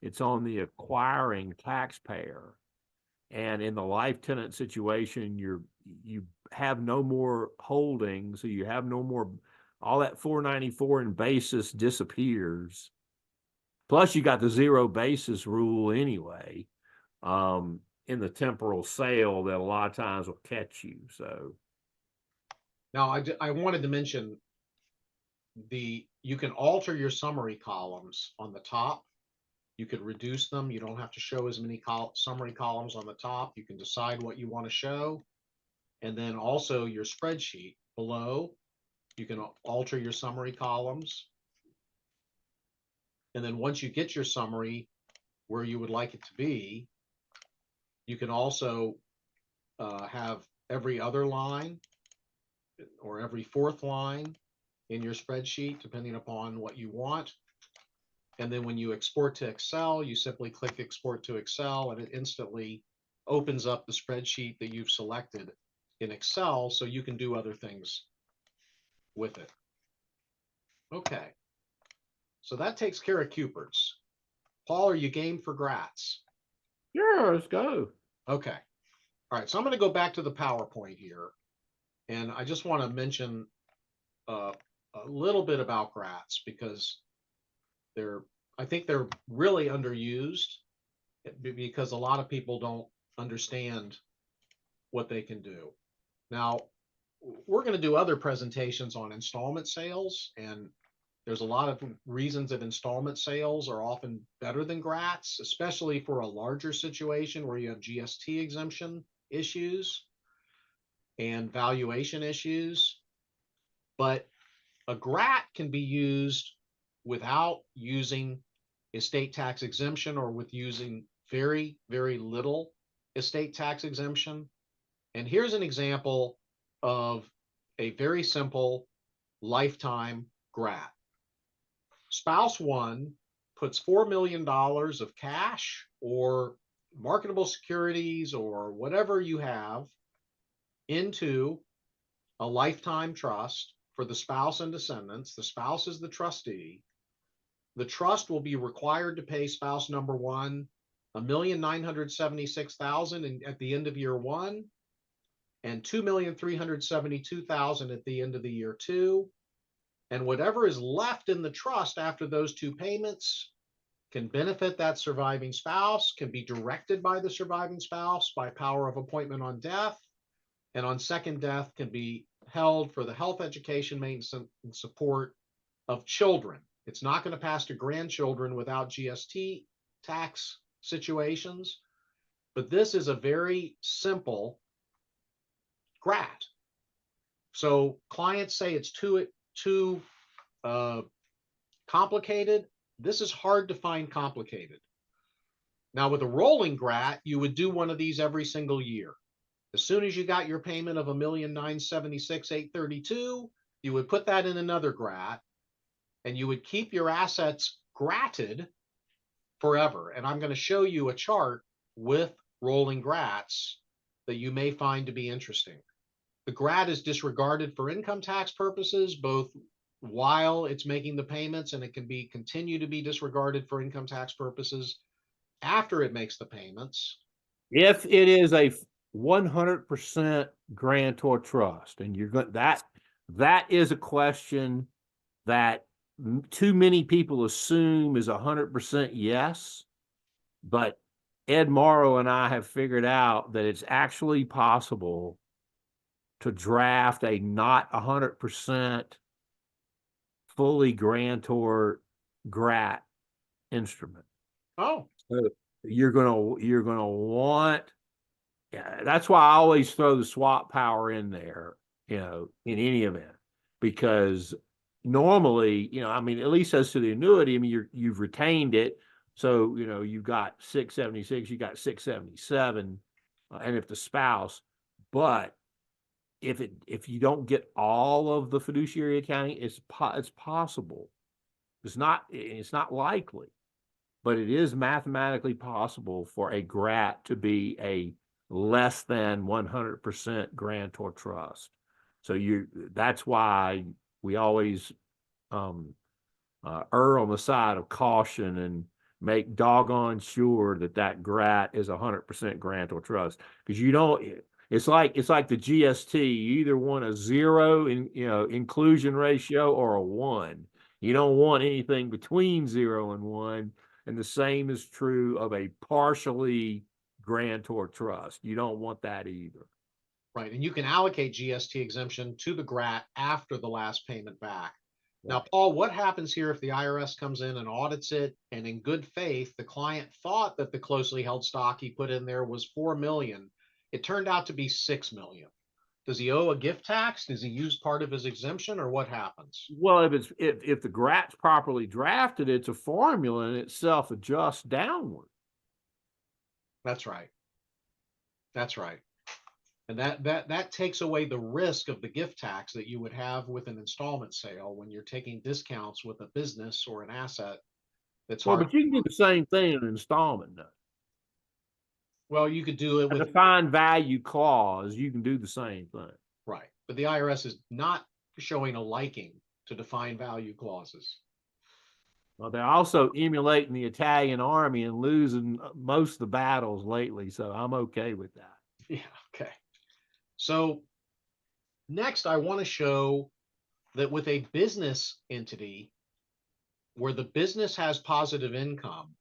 It's on the acquiring taxpayer. And in the life tenant situation, you have no more holdings, so you have no more, all that 494 in basis disappears. Plus you got the zero basis rule anyway, in the temporal sale that a lot of times will catch you. So now I wanted to mention you can alter your summary columns on the top. You could reduce them. You don't have to show as many summary columns on the top. You can decide what you want to show. And then also your spreadsheet below, you can alter your summary columns. And then once you get your summary where you would like it to be, you can also have every other line or every fourth line in your spreadsheet, depending upon what you want. And then when you export to Excel, you simply click Export to Excel, and it instantly opens up the spreadsheet that you've selected in Excel, so you can do other things with it. Okay, so that takes care of QPRTs. Paul, are you game for GRATs? Sure, let's go. Okay. All right, so I'm going to go back to the PowerPoint here, and I just want to mention a little bit about GRATs because I think they're really underused because a lot of people don't understand what they can do. Now, we're going to do other presentations on installment sales, and there's a lot of reasons that installment sales are often better than GRATs, especially for a larger situation where you have GST exemption issues and valuation issues. But a GRAT can be used without using estate tax exemption or with using very, very little estate tax exemption. And here's an example of a very simple lifetime GRAT. Spouse one puts $4 million of cash or marketable securities or whatever you have into a lifetime trust for the spouse and descendants. The spouse is the trustee. The trust will be required to pay spouse number one $1,976,000 at the end of year one, and $2,372,000 at the end of the year two. And whatever is left in the trust after those two payments can benefit that surviving spouse, can be directed by the surviving spouse by power of appointment on death, and on second death can be held for the health, education, maintenance, and support of children. It's not going to pass to grandchildren without GST tax situations, but this is a very simple GRAT. So clients say it's too complicated. This is hard to find complicated. Now with a rolling GRAT, you would do one of these every single year. As soon as you got your payment of $1,976,832, you would put that in another GRAT, and you would keep your assets GRATed forever. And I'm going to show you a chart with rolling GRATs that you may find to be interesting. The GRAT is disregarded for income tax purposes, both while it's making the payments, and it can be continue to be disregarded for income tax purposes after it makes the payments. If it is a 100% grantor trust, and you're going that is a question that too many people assume is 100% yes, but Ed Morrow and I have figured out that it's actually possible to draft a not 100% fully grantor GRAT instrument. Oh, so you're gonna want. Yeah, that's why I always throw the swap power in there, in any event, because normally, I mean, at least as to the annuity, I mean, you've retained it, so you've got 676, you got 677, and if the spouse, but if you don't get all of the fiduciary accounting, it's possible. It's not likely, but it is mathematically possible for a GRAT to be a less than 100% grantor trust. So that's why we always err on the side of caution and make doggone sure that GRAT is 100% grantor trust, because it's like the GST. You either want a 0 inclusion ratio or a 1. You don't want anything between 0 and 1. And the same is true of a partially grantor trust. You don't want that either. right. And you can allocate GST exemption to the GRAT after the last payment back. Now, Right. Paul, what happens here if the IRS comes in and audits it, and in good faith, the client thought that the closely held stock he put in there was 4 million. It turned out to be 6 million. Does he owe a gift tax? Does he use part of his exemption, or what happens? Well, if the GRAT's properly drafted, it's a formula and it self-adjusts downward. That's right. That's right. And that takes away the risk of the gift tax that you would have with an installment sale when you're taking discounts with a business or an asset that's Well, hard. but you can do the same thing in an installment note. Well, you could do it A with, defined value clause, you can do the same thing. right, but the IRS is not showing a liking to defined value clauses. Well, they're also emulating the Italian army and losing most of the battles lately, so I'm okay with that. Yeah, okay. So next, I want to show that with a business entity where the business has positive income,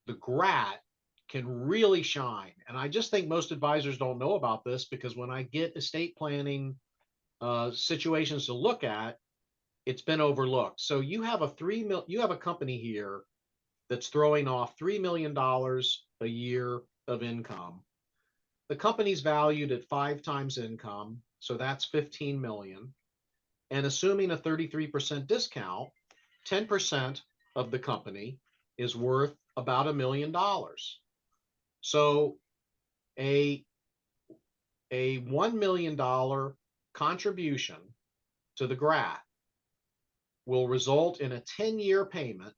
the GRAT can really shine. And I just think most advisors don't know about this, because when I get estate planning situations to look at, it's been overlooked. So you have you have a company here that's throwing off $3 million a year of income. The company's valued at 5 times income, so that's 15 million. And assuming a 33% discount, 10% of the company is worth about $1 million. So a $1 million contribution to the GRAT will result in a 10-year payment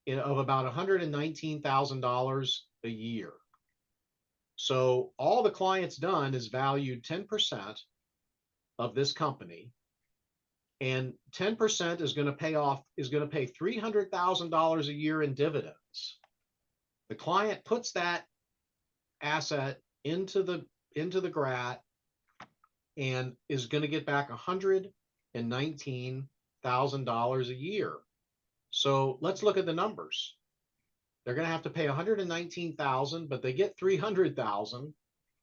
of about $119,000 a year. So all the client's done is valued 10% of this company, and 10% is going to pay $300,000 a year in dividends. The client puts that asset into the GRAT and is going to get back $119,000 a year. So let's look at the numbers. They're going to have to pay $119,000, but they get $300,000.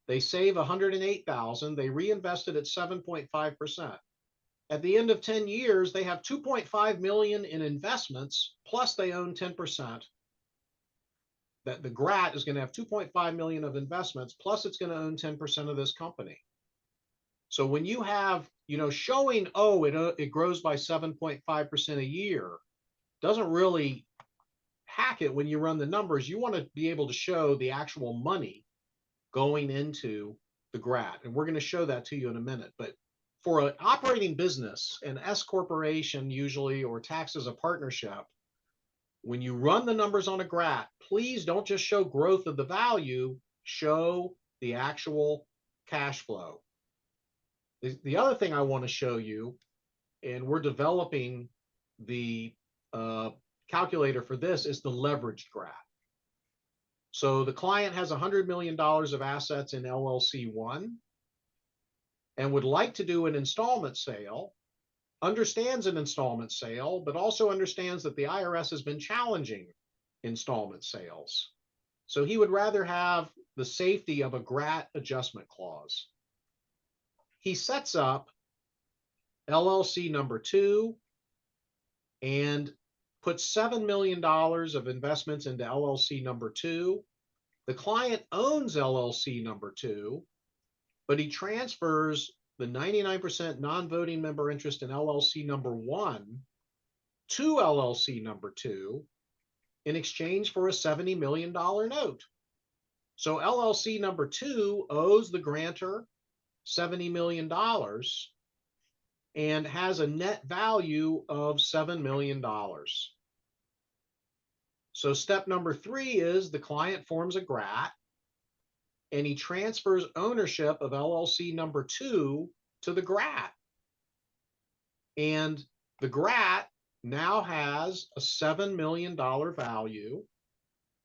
They save $108,000. They reinvest it at 7.5%. At the end of 10 years, they have $2.5 million in investments, plus they own 10%. That the GRAT is going to have $2.5 million of investments, plus it's going to own 10% of this company. So when you have, showing, it grows by 7.5% a year, doesn't really hack it when you run the numbers. You want to be able to show the actual money going into the GRAT. And we're going to show that to you in a minute. But for an operating business, an S corporation usually, or taxed as a partnership, when you run the numbers on a GRAT, please don't just show growth of the value, show the actual cash flow. The other thing I want to show you, and we're developing the calculator for this, is the leveraged GRAT. So the client has $100 million of assets in LLC 1 and would like to do an installment sale, understands an installment sale, but also understands that the IRS has been challenging installment sales. So he would rather have the safety of a GRAT adjustment clause. He sets up LLC number 2 and puts $7 million of investments into LLC number 2. The client owns LLC number 2, but he transfers the 99% non-voting member interest in LLC number 1 to LLC number 2 in exchange for a $70 million note. So LLC number 2 owes the grantor $70 million and has a net value of $7 million. So step number 3 is the client forms a GRAT and he transfers ownership of LLC number 2 to the GRAT. And the GRAT now has a $7 million value,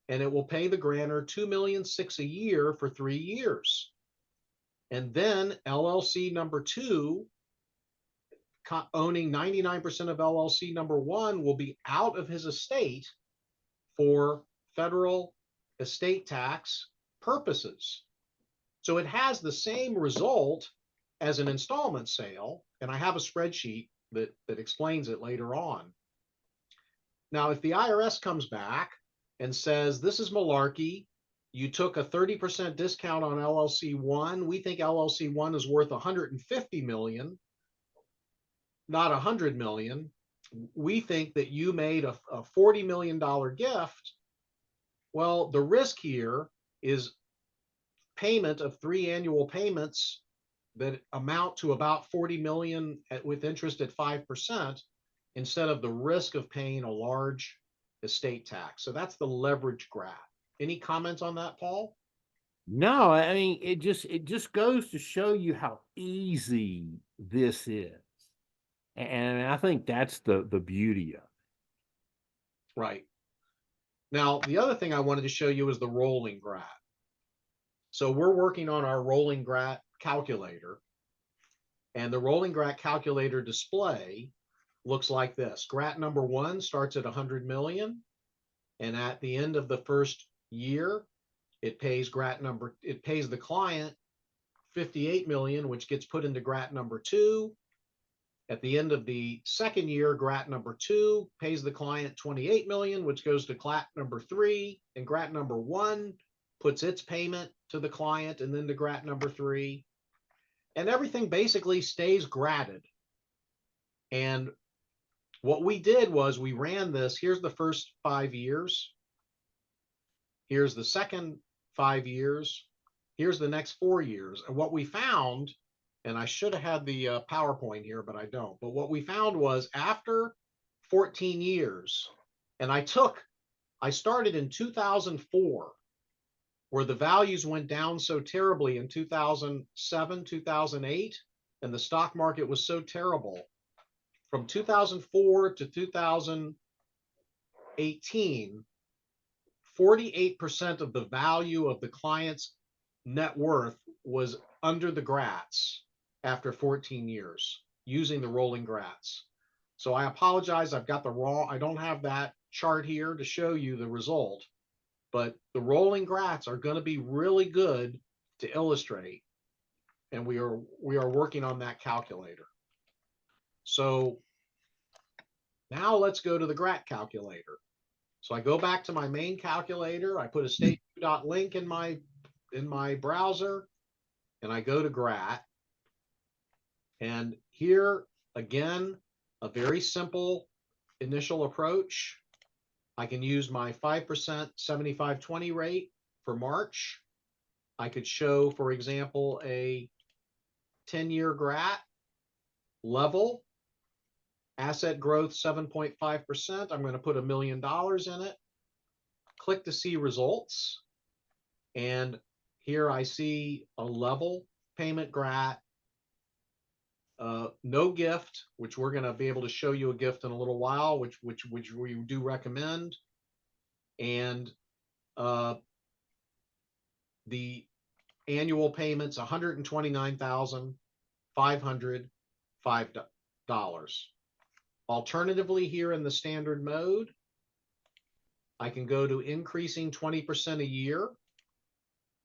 and it will pay the grantor $2.6 million a year for 3 years. And then LLC number 2, owning 99% of LLC number 1, will be out of his estate for federal estate tax purposes. So it has the same result as an installment sale. And I have a spreadsheet that explains it later on. Now, if the IRS comes back and says, this is malarkey, you took a 30% discount on LLC 1, we think LLC 1 is worth 150 million, not 100 million. We think that you made a $40 million gift. Well, the risk here is payment of 3 annual payments that amount to about 40 million with interest at 5%, instead of the risk of paying a large estate tax. So that's the leverage grat. Any comments on that, Paul? No, I mean, it just goes to show you how easy this is. And I think that's the beauty of it. Right. Now, the other thing I wanted to show you is the rolling grat. So we're working on our rolling grat calculator, and the rolling grat calculator display looks like this. Grat number 1 starts at 100 million, and at the end of the first year, it pays the client 58 million, which gets put into grat number 2. At the end of the second year, grat number 2 pays the client 28 million, which goes to grat number 3, and grat number 1 puts its payment to the client and then to grat number 3. And everything basically stays gratted. And what we did was we ran this. Here's the first 5 years. Here's the second 5 years. Here's the next 4 years. And what we found, and I should have had the PowerPoint here, but I don't. But what we found was after 14 years, and I started in 2004, where the values went down so terribly in 2007, 2008, and the stock market was so terrible. From 2004 to 2018, 48% of the value of the client's net worth was under the grats after 14 years using the rolling grats. So I apologize, I've got the wrong, I don't have that chart here to show you the result, but the rolling grats are going to be really good to illustrate. And we are working on that calculator. So now let's go to the grat calculator. So I go back to my main calculator, I put a state2.link in my browser, and I go to grat. And here again, a very simple initial approach. I can use my 5% 75/20 rate for March. I could show, for example, a 10-year grat level, asset growth 7.5%. I'm going to put $1 million in it. Click to see results. And here I see a level payment grat, no gift, which we're going to be able to show you a gift in a little while, which we do recommend. And the annual payments $129,505. Alternatively, here in the standard mode, I can go to increasing 20% a year,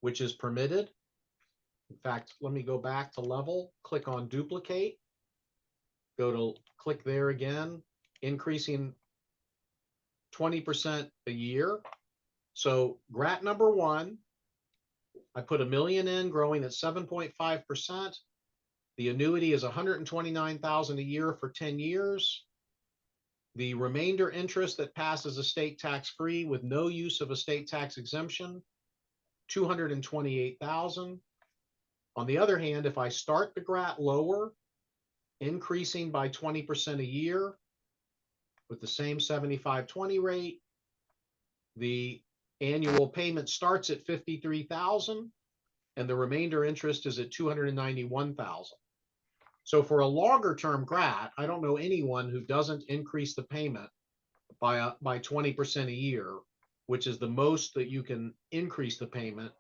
which is permitted. In fact, let me go back to level, click on duplicate, go to click there again, increasing 20% a year. So grat number 1, I put $1 million in, growing at 7.5%. The annuity is $129,000 a year for 10 years. The remainder interest that passes estate tax free with no use of estate tax exemption, $228,000. On the other hand, if I start the grat lower, increasing by 20% a year with the same 75/20 rate, the annual payment starts at $53,000 and the remainder interest is at $291,000. So for a longer term grat, I don't know anyone who doesn't increase the payment by 20% a year, which is the most that you can increase the payment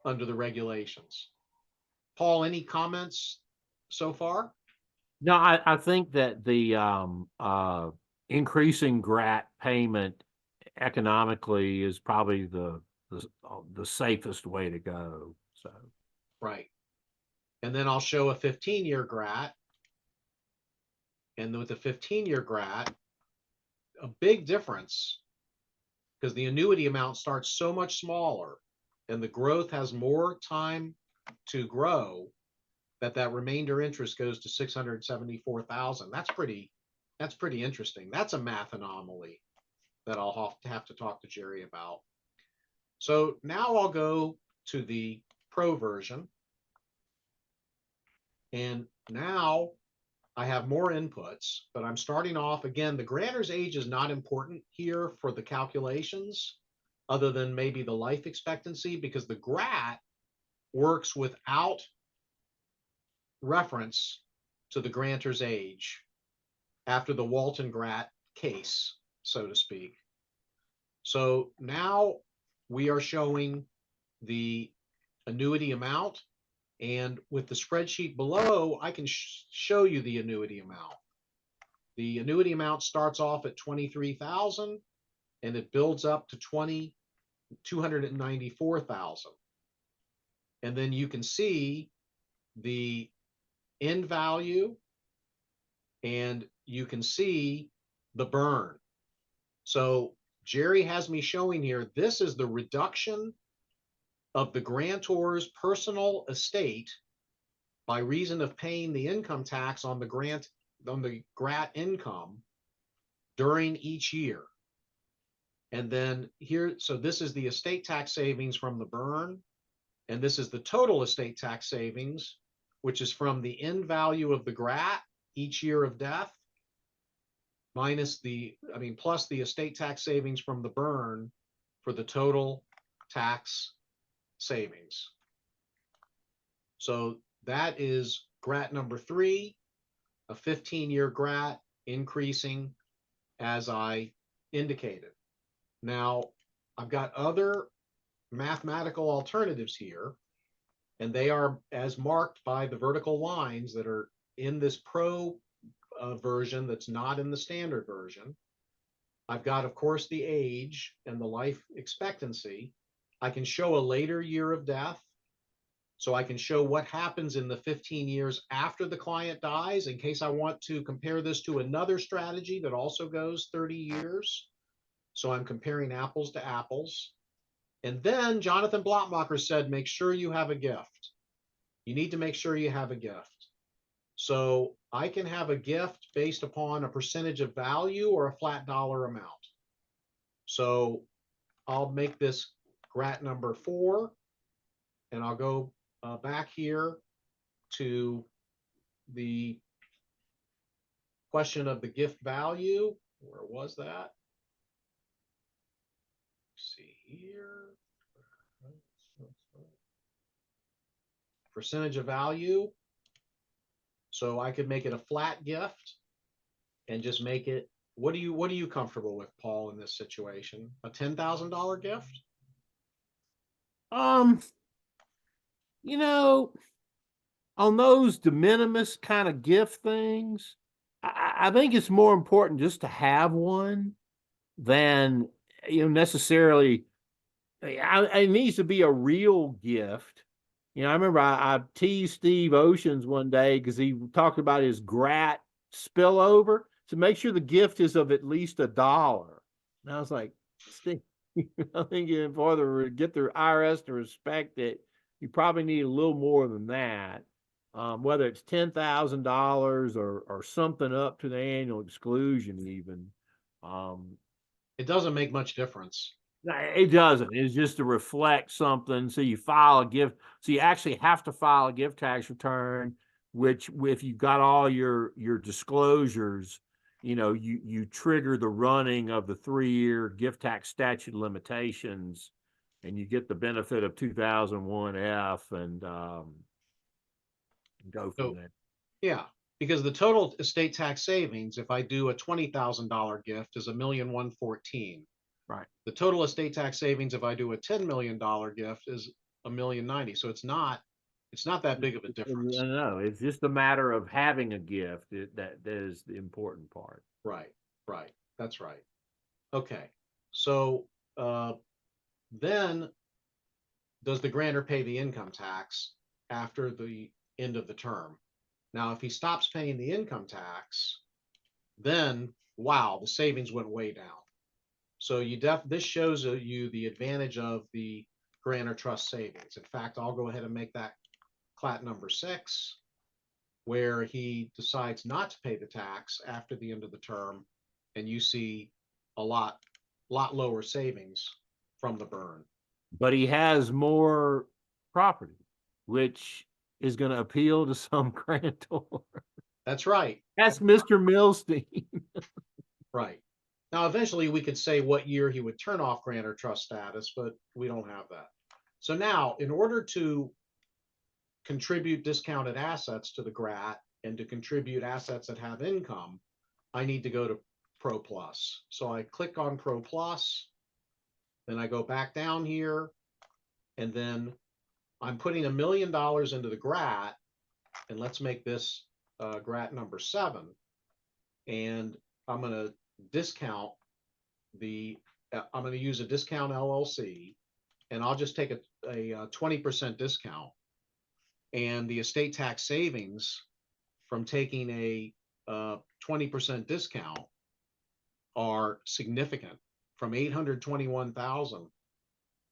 under the regulations. Paul, any comments so far? No, I think that the increasing grat payment economically is probably the safest way to go. So right. And then I'll show a 15-year grat. And with the 15-year GRAT, a big difference, because the annuity amount starts so much smaller and the growth has more time to grow, that remainder interest goes to 674,000. That's pretty interesting. That's a math anomaly that I'll have to talk to Jerry about. So now I'll go to the pro version. And now I have more inputs, but I'm starting off again. The grantor's age is not important here for the calculations, other than maybe the life expectancy, because the GRAT works without reference to the grantor's age after the Walton GRAT case, so to speak. So now we are showing the annuity amount, and with the spreadsheet below, I can show you the annuity amount. The annuity amount starts off at 23,000 and it builds up to 294,000. And then you can see the end value and you can see the burn. So Jerry has me showing here, this is the reduction of the grantor's personal estate by reason of paying the income tax on the GRAT income during each year. And then here, so this is the estate tax savings from the burn, and this is the total estate tax savings, which is from the end value of the GRAT each year of death, minus plus the estate tax savings from the burn for the total tax savings. So that is GRAT number 3, a 15-year GRAT increasing as I indicated. Now, I've got other mathematical alternatives here, and they are as marked by the vertical lines that are in this pro version that's not in the standard version. I've got, of course, the age and the life expectancy. I can show a later year of death. So I can show what happens in the 15 years after the client dies in case I want to compare this to another strategy that also goes 30 years. So I'm comparing apples to apples. And then Jonathan Blotmacher said, make sure you have a gift. You need to make sure you have a gift. So I can have a gift based upon a percentage of value or a flat dollar amount. So I'll make this GRAT number 4, and I'll go back here to the question of the gift value. Where was that? Let's see here. Percentage of value. So I could make it a flat gift and just make it, what are you comfortable with, Paul, in this situation? A $10,000 gift? You know, on those de minimis kind of gift things, I think it's more important just to have one than, necessarily. It needs to be a real gift. I remember I teased Steve Oceans one day because he talked about his GRAT spillover. So make sure the gift is of at least $1. And I was like, Steve, I think in order to get the IRS to respect it, you probably need a little more than that. Whether it's $10,000 or something up to the annual exclusion, even. It doesn't make much difference. It doesn't. It's just to reflect something. So you file a gift. So you actually have to file a gift tax return, which if you've got all your disclosures, you trigger the running of the 3-year gift tax statute limitations, and you get the benefit of 2001F and go from there. Yeah, because the total estate tax savings, if I do a $20,000 gift, is $1,114,000. Right. The total estate tax savings, if I do a $10 million gift, is $1,090,000. So it's not that big of a difference. No, it's just a matter of having a gift. That is the important part. Right. That's right. Okay. So then does the grantor pay the income tax after the end of the term? Now, if he stops paying the income tax, then wow, the savings went way down. So this shows you the advantage of the grantor trust savings. In fact, I'll go ahead and make that clat number 6, where he decides not to pay the tax after the end of the term, and you see a lot lower savings from the burn. But he has more property, which is going to appeal to some grantor. That's right. That's Mr. Milstein. Right. Now, eventually we could say what year he would turn off grantor trust status, but we don't have that. So now, in order to contribute discounted assets to the GRAT and to contribute assets that have income, I need to go to Pro Plus. So I click on Pro Plus, then I go back down here, and then I'm putting $1 million into the GRAT, and let's make this GRAT number 7. And I'm going to discount I'm going to use a discount LLC, and I'll just take a 20% discount. And the estate tax savings from taking a 20% discount are significant, from 821,000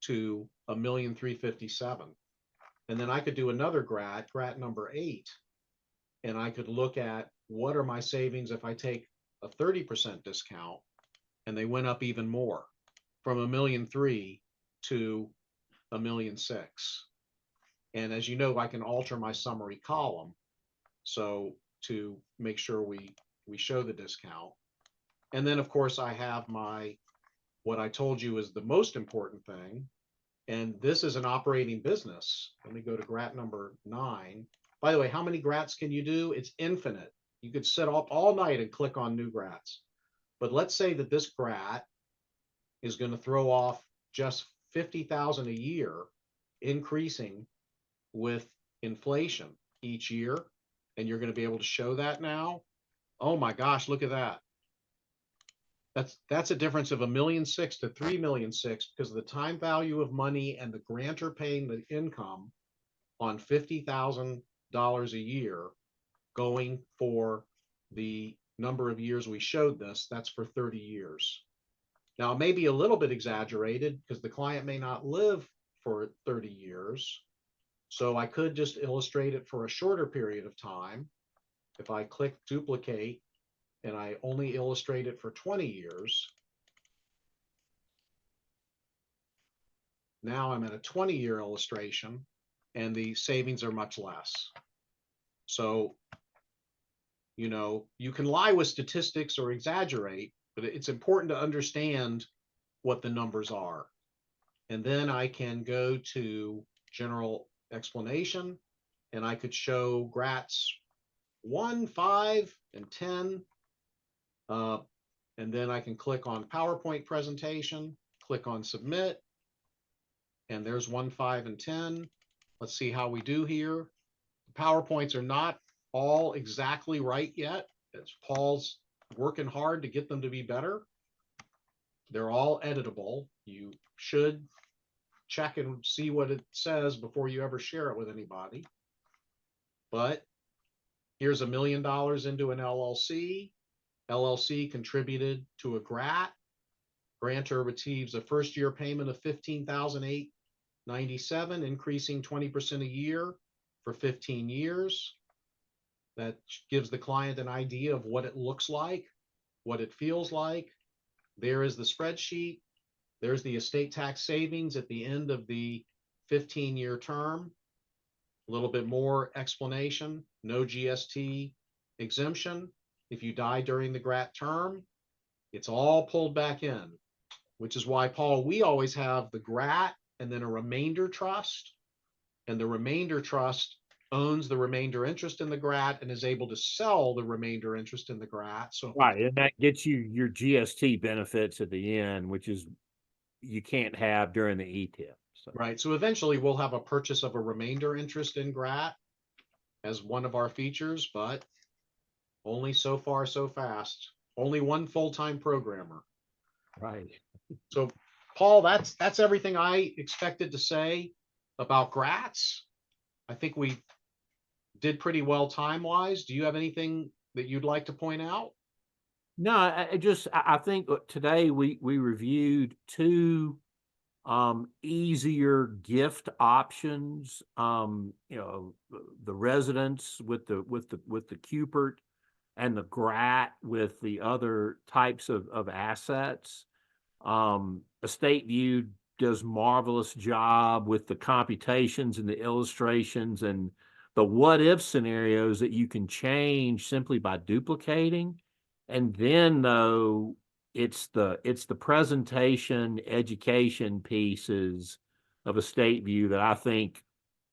to 1,357,000. And then I could do another GRAT number 8, and I could look at what are my savings if I take a 30% discount, and they went up even more, from 1,300,000 to 1,600,000. And as you know, I can alter my summary column so to make sure we show the discount. And then of course I have what I told you is the most important thing, and this is an operating business. Let me go to GRAT number 9. By the way, how many GRATs can you do? It's infinite. You could sit up all night and click on new GRATs. But let's say that this GRAT is going to throw off just 50,000 a year, increasing with inflation each year, and you're going to be able to show that now. Oh my gosh, look at that. That's a difference of 1,600,000 to 3,600,000 because of the time value of money and the grantor paying the income on $50,000 a year, going for the number of years we showed this. That's for 30 years. Now, it may be a little bit exaggerated because the client may not live for 30 years. So I could just illustrate it for a shorter period of time. If I click duplicate and I only illustrate it for 20 years, now I'm at a 20-year illustration, and the savings are much less. So, you can lie with statistics or exaggerate, but it's important to understand what the numbers are. And then I can go to general explanation, and I could show GRATs 1, 5, and 10. And then I can click on PowerPoint presentation, click on submit, and there's 1, 5, and 10. Let's see how we do here. The PowerPoints are not all exactly right yet. It's Paul's working hard to get them to be better. They're all editable. You should check and see what it says before you ever share it with anybody. But here's $1 million into an LLC. LLC contributed to a GRAT. Grantor receives a first year payment of $15,897, increasing 20% a year for 15 years. That gives the client an idea of what it looks like, what it feels like. There is the spreadsheet. There's the estate tax savings at the end of the 15-year term. A little bit more explanation. No GST exemption. If you die during the GRAT term, it's all pulled back in, which is why, Paul, we always have the GRAT and then a remainder trust. And the remainder trust owns the remainder interest in the GRAT and is able to sell the remainder interest in the GRAT. So Right, and that gets you your GST benefits at the end, which is you can't have during the ETIP. So. Right. So eventually we'll have a purchase of a remainder interest in GRAT as one of our features, but only so far, so fast. Only one full-time programmer. Right. So, Paul, that's everything I expected to say about GRATs. I think we did pretty well time-wise. Do you have anything that you'd like to point out? No, I think today we reviewed two easier gift options. The residents with the Cupert and the GRAT with the other types of assets. Estate View does marvelous job with the computations and the illustrations and the what if scenarios that you can change simply by duplicating. And then though it's the presentation education pieces of Estate View that I think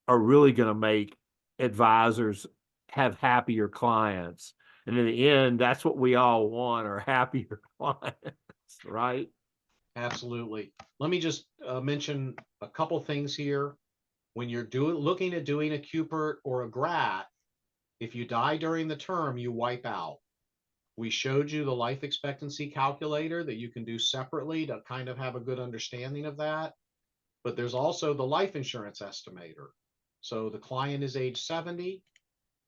are really going to make advisors have happier clients. And in the end, that's what we all want are happier clients, right? Absolutely. Let me just mention a couple things here. When you're looking at doing a QPRT or a GRAT, if you die during the term, you wipe out. We showed you the life expectancy calculator that you can do separately to kind of have a good understanding of that. But there's also the life insurance estimator. So the client is age 70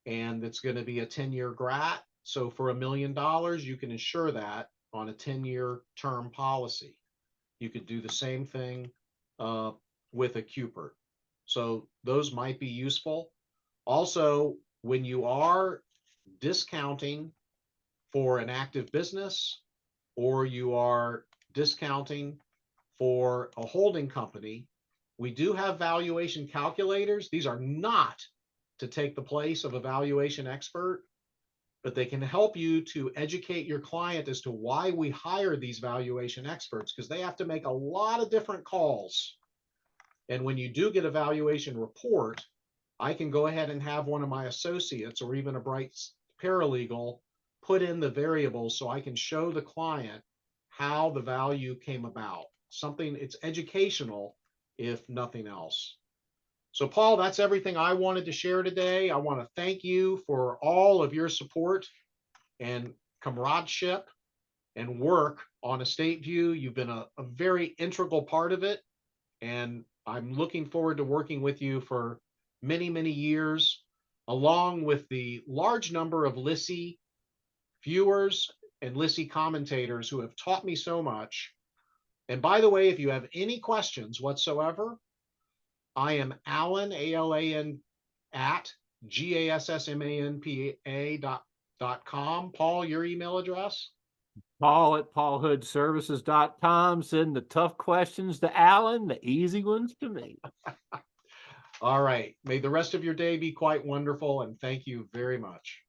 and it's going to be a 10-year GRAT. So for $1 million, you can insure that on a 10-year term policy. You could do the same thing uh, with a QPRT. So those might be useful. Also, when you are discounting for an active business or you are discounting for a holding company, we do have valuation calculators. These are not to take the place of a valuation expert, but they can help you to educate your client as to why we hire these valuation experts, because they have to make a lot of different calls. And when you do get a valuation report, I can go ahead and have one of my associates or even a bright paralegal put in the variables so I can show the client how the value came about. Something, it's educational, if nothing else. So, Paul, that's everything I wanted to share today. I want to thank you for all of your support and comradeship and work on Estate View. You've been a very integral part of it. And I'm looking forward to working with you for many, many years, along with the large number of Lissy viewers and Lissy commentators who have taught me so much. And by the way, if you have any questions whatsoever, I am Alan, ALAN, at GASSMANPA.com. Paul, your email address? Paul at paulhoodservices.com. Send the tough questions to Alan, the easy ones to me. All right. May the rest of your day be quite wonderful, and thank you very much.